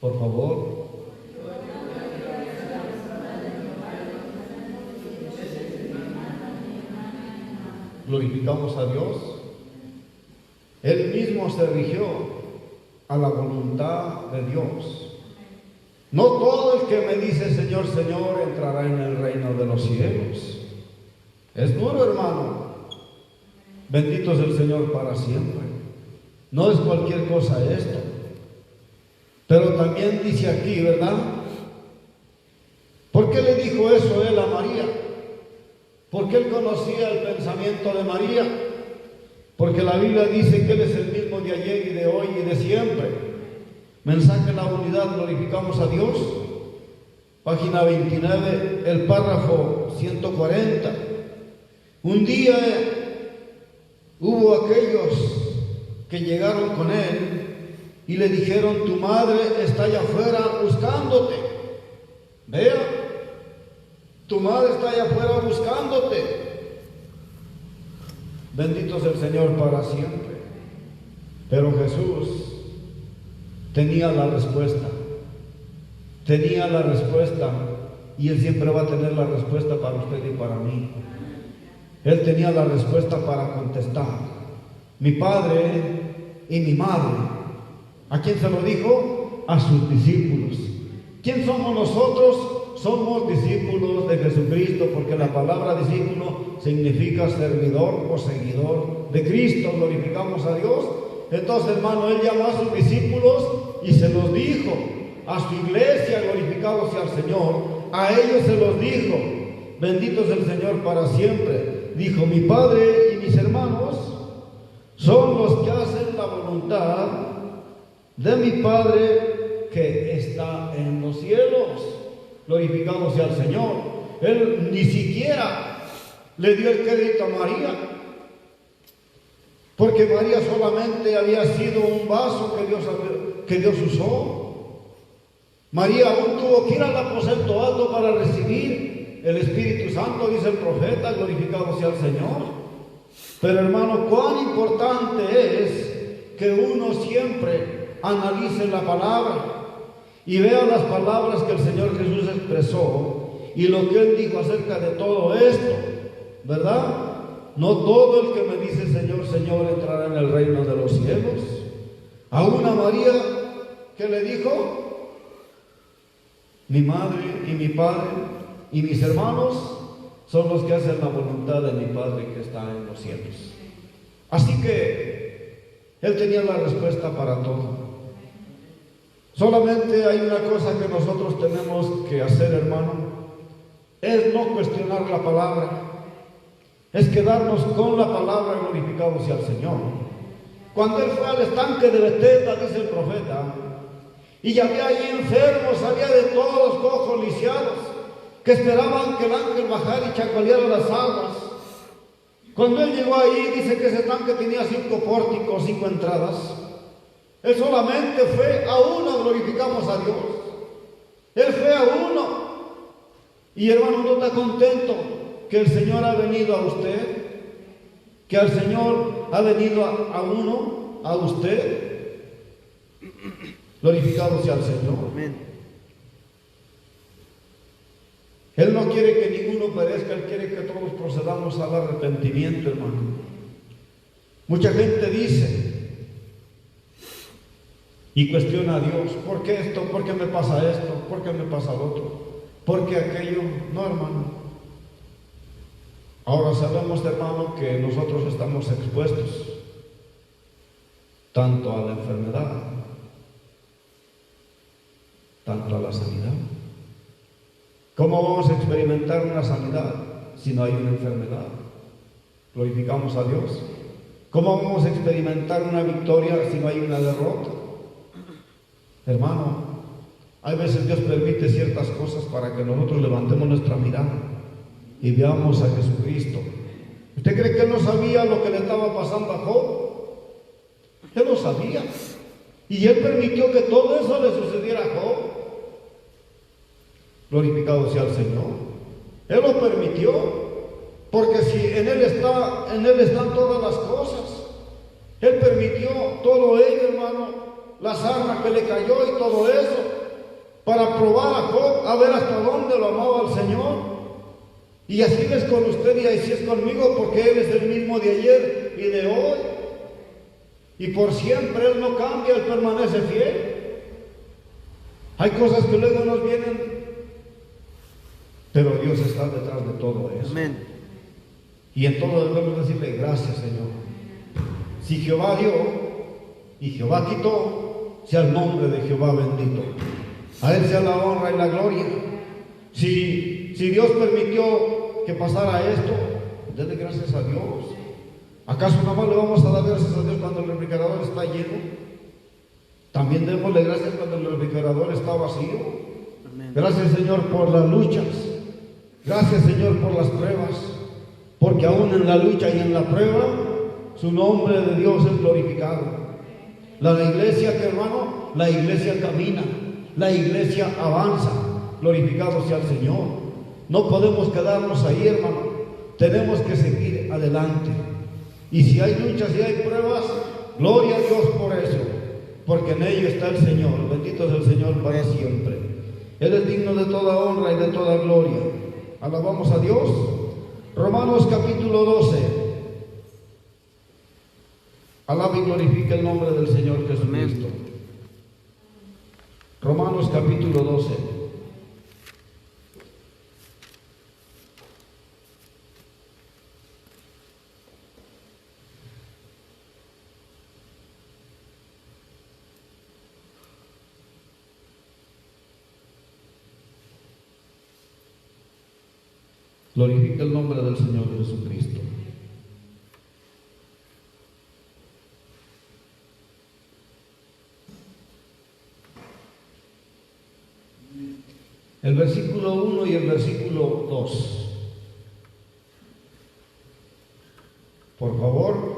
Por favor. Glorificamos a Dios. Él mismo se rigió a la voluntad de Dios. No todo el que me dice Señor, Señor entrará en el reino de los cielos. Es duro, hermano. Bendito es el Señor para siempre. No es cualquier cosa esto. Pero también dice aquí, ¿verdad? ¿Por qué le dijo eso él a María? Porque él conocía el pensamiento de María. Porque la Biblia dice que Él es el mismo de ayer y de hoy y de siempre. Mensaje en la unidad, glorificamos a Dios. Página 29, el párrafo 140. Un día hubo aquellos que llegaron con Él y le dijeron, tu madre está allá afuera buscándote. Vea, tu madre está allá afuera buscándote. Bendito es el Señor para siempre. Pero Jesús tenía la respuesta. Tenía la respuesta. Y Él siempre va a tener la respuesta para usted y para mí. Él tenía la respuesta para contestar. Mi padre y mi madre. ¿A quién se lo dijo? A sus discípulos. ¿Quién somos nosotros? Somos discípulos de Jesucristo, porque la palabra discípulo significa servidor o seguidor de Cristo. Glorificamos a Dios. Entonces, hermano, Él llamó a sus discípulos y se los dijo. A su iglesia, glorificado sea el Señor, a ellos se los dijo. Bendito es el Señor para siempre. Dijo, mi Padre y mis hermanos son los que hacen la voluntad de mi Padre que está en los cielos. Glorificado sea el Señor. Él ni siquiera le dio el crédito a María, porque María solamente había sido un vaso que Dios usó. María aún tuvo que ir al aposento alto para recibir el Espíritu Santo, dice el profeta, glorificado sea el Señor. Pero hermano, cuán importante es que uno siempre analice la palabra y vea las palabras que el Señor Jesús expresó y lo que Él dijo acerca de todo esto, ¿verdad? No todo el que me dice Señor, Señor entrará en el reino de los cielos. A una María que le dijo, mi madre y mi padre y mis hermanos son los que hacen la voluntad de mi Padre que está en los cielos. Así que Él tenía la respuesta para todo. Solamente hay una cosa que nosotros tenemos que hacer, hermano, es no cuestionar la palabra, es quedarnos con la palabra, glorificado sea el Señor. Cuando Él fue al estanque de Betesda, dice el profeta, y había ahí enfermos, había de todos, cojos, lisiados, que esperaban que el ángel bajara y chacoleara las aguas. Cuando Él llegó ahí, dice que ese estanque tenía 5 pórticos, 5 entradas. Él solamente fue a uno, glorificamos a Dios. Él fue a uno. Y hermano, ¿no está contento que el Señor ha venido a usted? Que el Señor ha venido a uno, a usted. Glorificado sea el Señor. Amén. Él no quiere que ninguno perezca, Él quiere que todos procedamos al arrepentimiento, hermano. Mucha gente dice y cuestiona a Dios, ¿por qué esto? ¿Por qué me pasa esto? ¿Por qué me pasa lo otro? ¿Por qué aquello? No, hermano. Ahora sabemos, hermano, que nosotros estamos expuestos tanto a la enfermedad, tanto a la sanidad. ¿Cómo vamos a experimentar una sanidad si no hay una enfermedad? Glorificamos a Dios. ¿Cómo vamos a experimentar una victoria si no hay una derrota? Hermano, hay veces Dios permite ciertas cosas para que nosotros levantemos nuestra mirada y veamos a Jesucristo. ¿Usted cree que Él no sabía lo que le estaba pasando a Job? Él lo sabía. Y Él permitió que todo eso le sucediera a Job. Glorificado sea el Señor. Él lo permitió, porque si en Él están todas las cosas. Él permitió todo ello, hermano, la sarna que le cayó y todo eso, para probar a Job, a ver hasta dónde lo amaba el Señor. Y así es con usted y así es conmigo, porque Él es el mismo de ayer y de hoy. Y por siempre Él no cambia, Él permanece fiel. Hay cosas que luego nos vienen, pero Dios está detrás de todo eso. Amén. Y en todo debemos decirle gracias, Señor. Si Jehová dio y Jehová quitó, sea el nombre de Jehová bendito. A Él sea la honra y la gloria. Si Dios permitió que pasara esto, denle gracias a Dios. ¿Acaso nada más le vamos a dar gracias a Dios cuando el refrigerador está lleno? También démosle gracias cuando el refrigerador está vacío. Amén. Gracias, Señor, por las luchas. Gracias, Señor, por las pruebas. Porque aún en la lucha y en la prueba, su nombre de Dios es glorificado. La iglesia, que hermano, la iglesia camina, la iglesia avanza. Glorificado sea el Señor. No podemos quedarnos ahí, hermano. Tenemos que seguir adelante. Y si hay luchas, si hay pruebas, gloria a Dios por eso, porque en ello está el Señor. Bendito es el Señor para siempre. Él es digno de toda honra y de toda gloria. Alabamos a Dios. Romanos capítulo 12. Alaba y glorifica el nombre del Señor Jesucristo. Romanos capítulo 12. Glorifica el nombre del Señor Jesucristo. El versículo 1 y el versículo 2. Por favor.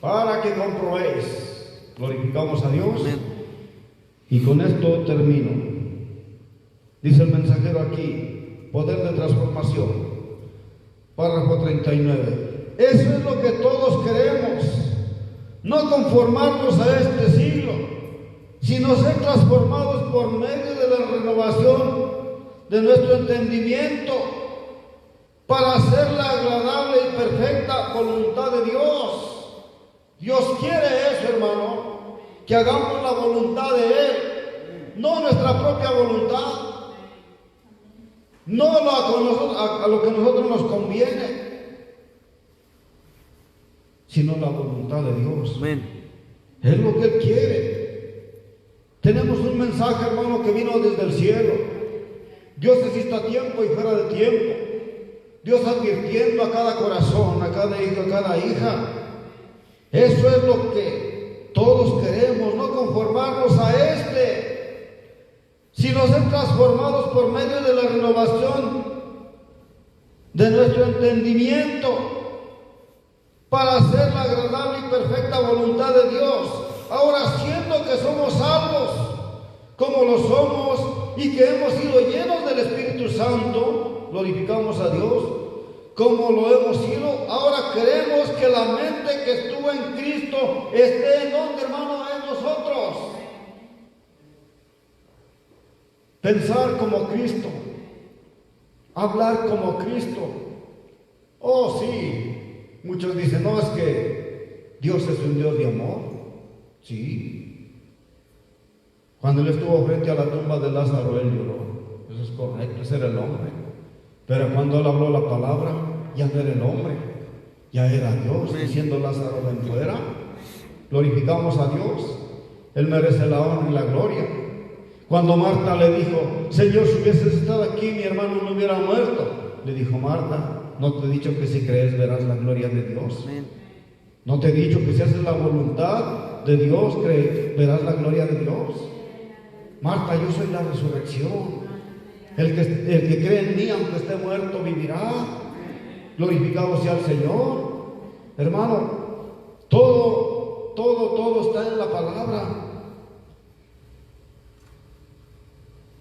Para que comprobéis, glorificamos a Dios. Amén. Y con esto termino. Dice el mensajero aquí, poder de transformación, párrafo 39. Eso es lo que todos queremos, no conformarnos a este siglo, sino ser transformados por medio de la renovación de nuestro entendimiento, para hacer la agradable y perfecta voluntad de Dios. Dios quiere eso, hermano, que hagamos la voluntad de Él, no nuestra propia voluntad, no a lo que a nosotros nos conviene, sino la voluntad de Dios. Amén. Es lo que Él quiere. Tenemos un mensaje, hermano, que vino desde el cielo. Dios existe a tiempo y fuera de tiempo. Dios advirtiendo a cada corazón, a cada hijo, a cada hija. Eso es lo que todos queremos, no conformarnos a sino ser transformados por medio de la renovación de nuestro entendimiento, para hacer la agradable y perfecta voluntad de Dios. Ahora, siendo que somos salvos, como lo somos, y que hemos sido llenos del Espíritu Santo, glorificamos a Dios, como lo hemos sido. Ahora queremos que la mente que estuvo en Cristo esté en donde, hermano, en nosotros. Pensar como Cristo, hablar como Cristo. Oh, sí, muchos dicen, no, es que Dios es un Dios de amor. Sí. Cuando Él estuvo frente a la tumba de Lázaro, Él lloró. Eso es correcto, ese era el hombre. Pero cuando Él habló la palabra, ya no era el hombre, ya era Dios, diciendo Lázaro, ven fuera. Glorificamos a Dios. Él merece la honra y la gloria. Cuando Marta le dijo, Señor, si hubieses estado aquí, mi hermano no hubiera muerto. Le dijo Marta, ¿no te he dicho que si crees verás la gloria de Dios? ¿No te he dicho que si haces la voluntad de Dios, verás la gloria de Dios? Marta, yo soy la resurrección. El que cree en mí, aunque esté muerto, vivirá. Glorificado sea el Señor. Hermano, todo está en la palabra.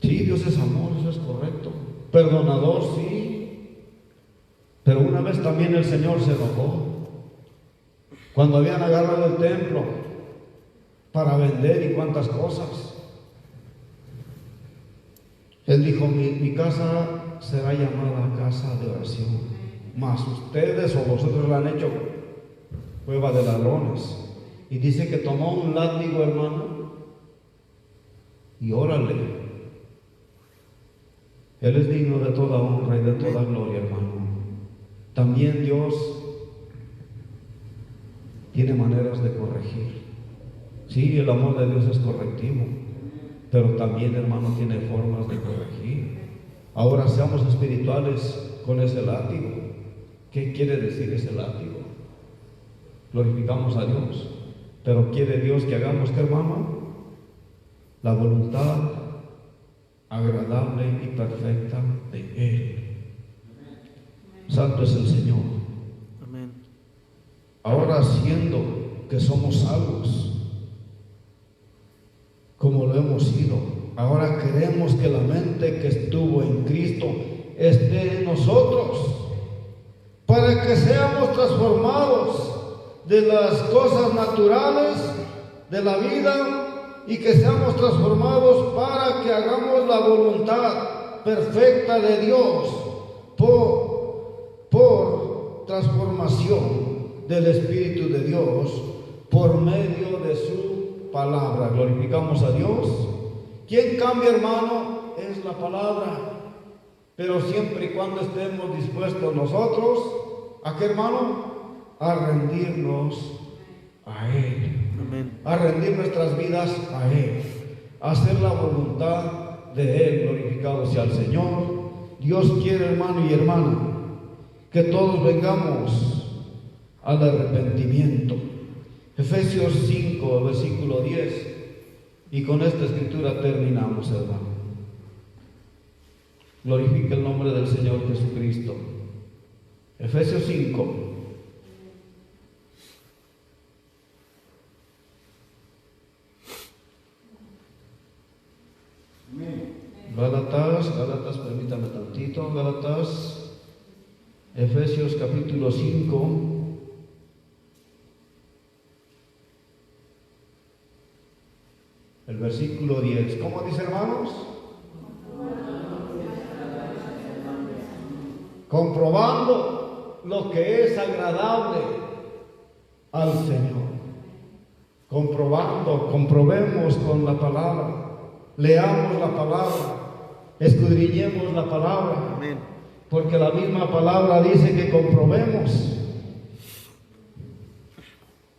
Sí, Dios es amor, eso es correcto. Perdonador, sí. Pero una vez también el Señor se enojó. Cuando habían agarrado el templo para vender y cuantas cosas. Él dijo, mi casa será llamada casa de oración, mas ustedes o vosotros la han hecho cueva de ladrones. Y dice que tomó un látigo, hermano, y órale. Él es digno de toda honra y de toda gloria, hermano. También Dios tiene maneras de corregir. Sí, el amor de Dios es correctivo, pero también, hermano, tiene formas de corregir. Ahora seamos espirituales con ese látigo. ¿Qué quiere decir ese látigo? Glorificamos a Dios, pero quiere Dios que hagamos, ¿qué, hermano? La voluntad agradable y perfecta de Él. Santo es el Señor. Amén. Ahora, siendo que somos salvos, como lo hemos sido, ahora queremos que la mente que estuvo en Cristo esté en nosotros, para que seamos transformados de las cosas naturales de la vida y que seamos transformados para que hagamos la voluntad perfecta de Dios por transformación del Espíritu de Dios por medio de su palabra. Glorificamos a Dios. ¿Quién cambia, hermano? Es la palabra. Pero siempre y cuando estemos dispuestos nosotros, ¿a qué, hermano? A rendirnos a Él. Amén. A rendir nuestras vidas a Él, a hacer la voluntad de Él. Glorificado sea el Señor. Dios quiere, hermano y hermana, que todos vengamos al arrepentimiento. Efesios 5, versículo 10, y con esta escritura terminamos, hermano. Glorifique el nombre del Señor Jesucristo. Efesios 5. Gálatas, permítame tantito, Gálatas, Efesios capítulo 5, el versículo 10. ¿Cómo dice, hermanos? Comprobando lo que es agradable al Señor. Comprobemos con la palabra. Leamos la palabra, escudriñemos la palabra. Amén. Porque la misma palabra dice que comprobemos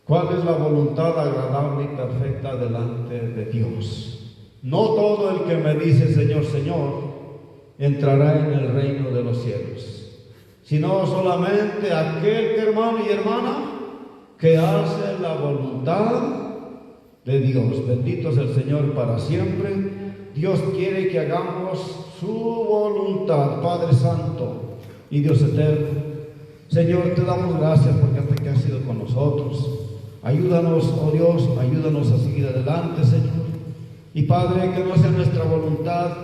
cuál es la voluntad agradable y perfecta delante de Dios. No todo el que me dice Señor, Señor, entrará en el reino de los cielos, sino solamente aquel, hermano y hermana, que hace la voluntad de Dios. Bendito es el Señor para siempre. Dios quiere que hagamos su voluntad, Padre Santo y Dios eterno. Señor, te damos gracias porque hasta que has sido con nosotros. Ayúdanos, oh Dios, ayúdanos a seguir adelante, Señor. Y Padre, que no sea nuestra voluntad,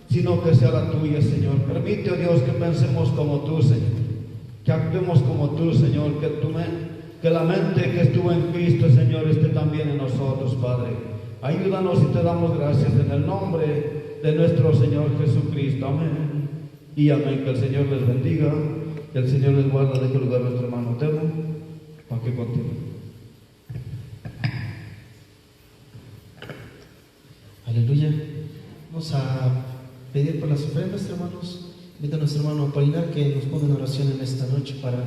sino que sea la tuya, Señor. Permite, oh Dios, que pensemos como tú, Señor. Que actuemos como tú, Señor. Que la mente que estuvo en Cristo, Señor, esté también en nosotros, Padre. Ayúdanos y te damos gracias en el nombre de nuestro Señor Jesucristo. Amén. Y amén. Que el Señor les bendiga. Que el Señor les guarde. Deje lugar a nuestro hermano Temo para que continúe. Aleluya. Vamos a pedir por las ofrendas, hermanos. Invito a nuestro hermano Apolinar que nos ponga en oración en esta noche para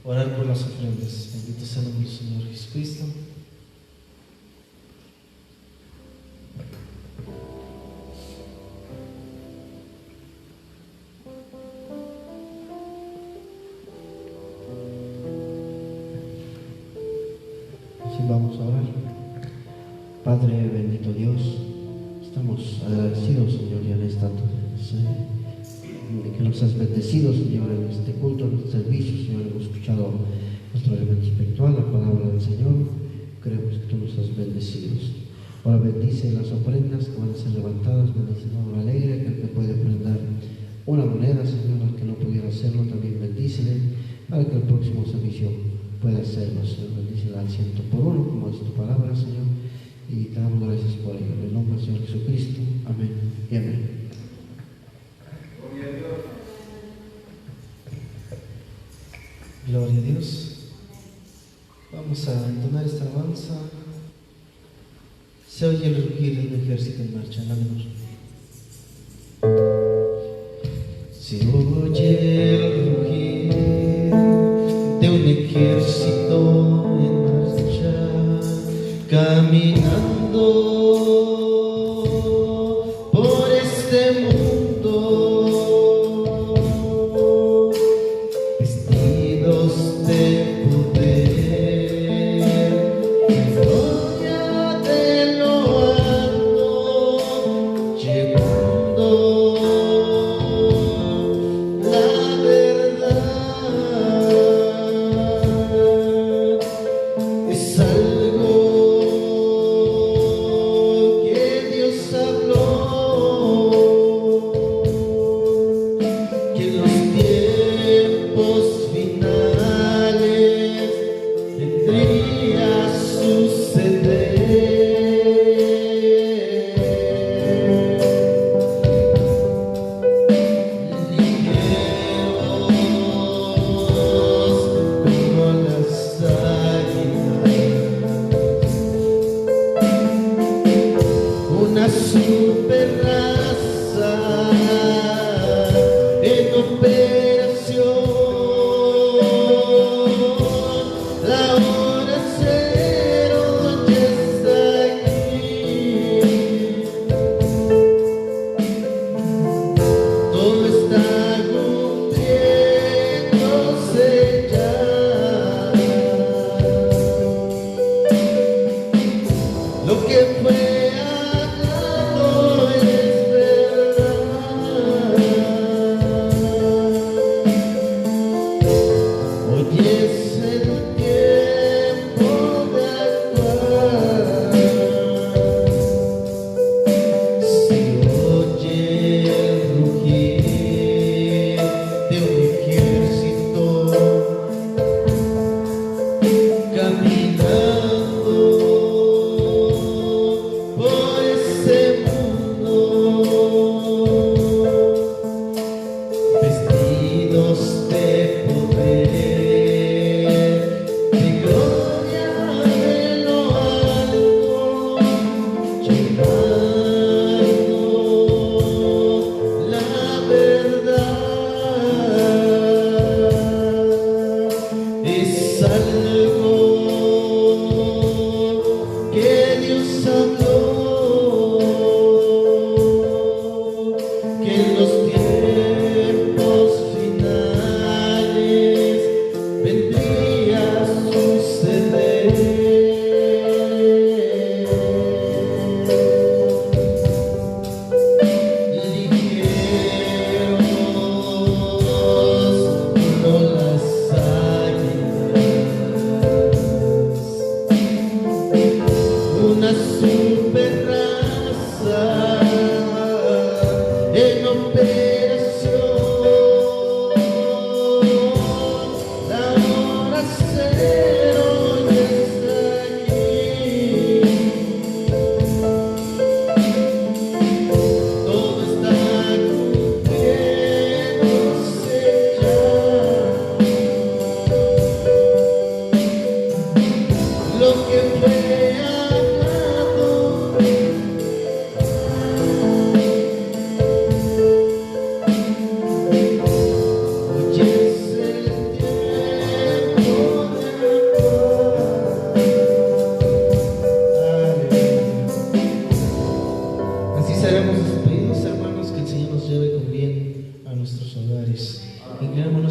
orar por las ofrendas. Bendito sea el nombre del Señor Jesucristo. Así vamos a orar. Padre bendito Dios, estamos agradecidos, Señor, ya en esta de que nos has bendecido, Señor, en este culto, en este servicio, Señor. Hemos escuchado nuestro elemento espiritual, la palabra del Señor. Creemos que tú nos has bendecido. Ahora bendice las ofrendas que van a ser levantadas, bendice el nombre alegre, aquel que puede ofrendar una moneda, Señor, al que no pudiera hacerlo, también bendícele, para que el próximo servicio pueda hacerlo, Señor. Bendícele al 100 por 1, como es tu palabra, Señor, y te damos gracias por ello. En el nombre del Señor Jesucristo. Amén y amén. Gloria a Dios. Vamos a entonar esta alabanza. Se oye el rugir de un ejército en marcha. Alámenos. Se oye el rugir de un ejército en marcha, caminando por este mundo. Vestido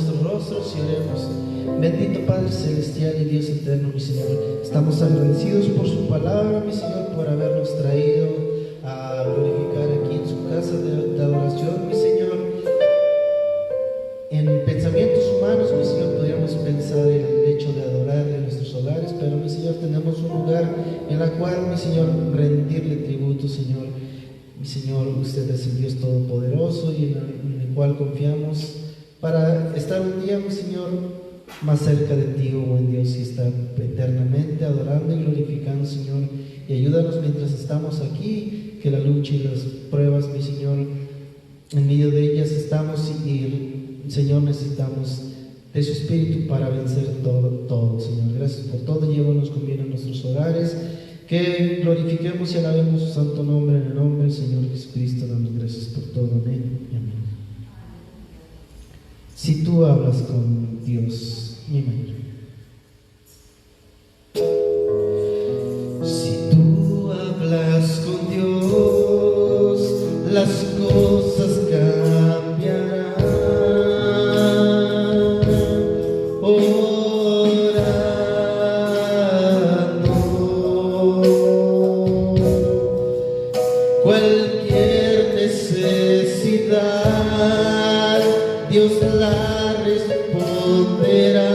nuestros rostros y oremos. Bendito Padre Celestial y Dios eterno, mi Señor, estamos agradecidos por su palabra, mi Señor, por habernos traído a glorificar aquí en su casa de adoración, mi Señor. En pensamientos humanos, mi Señor, podríamos pensar en el hecho de adorarle en nuestros hogares, pero, mi Señor, tenemos un lugar en el cual, mi Señor, rendirle tributo, Señor. Mi Señor, usted es el Dios Todopoderoso y en el cual confiamos para estar un día, mi Señor, más cerca de ti, oh buen Dios, y estar eternamente adorando y glorificando, Señor. Y ayúdanos mientras estamos aquí, que la lucha y las pruebas, mi Señor, en medio de ellas estamos y Señor, necesitamos de su Espíritu para vencer todo, Señor. Gracias por todo, llévanos con bien a nuestros hogares, que glorifiquemos y alabemos su santo nombre, en el nombre del Señor Jesucristo. Damos gracias por todo, amén y amén. Si tú hablas con Dios, mi Mayor. Si tú hablas con Dios, las cosas cambiarán. Cualquier necesidad, Dios la responderá.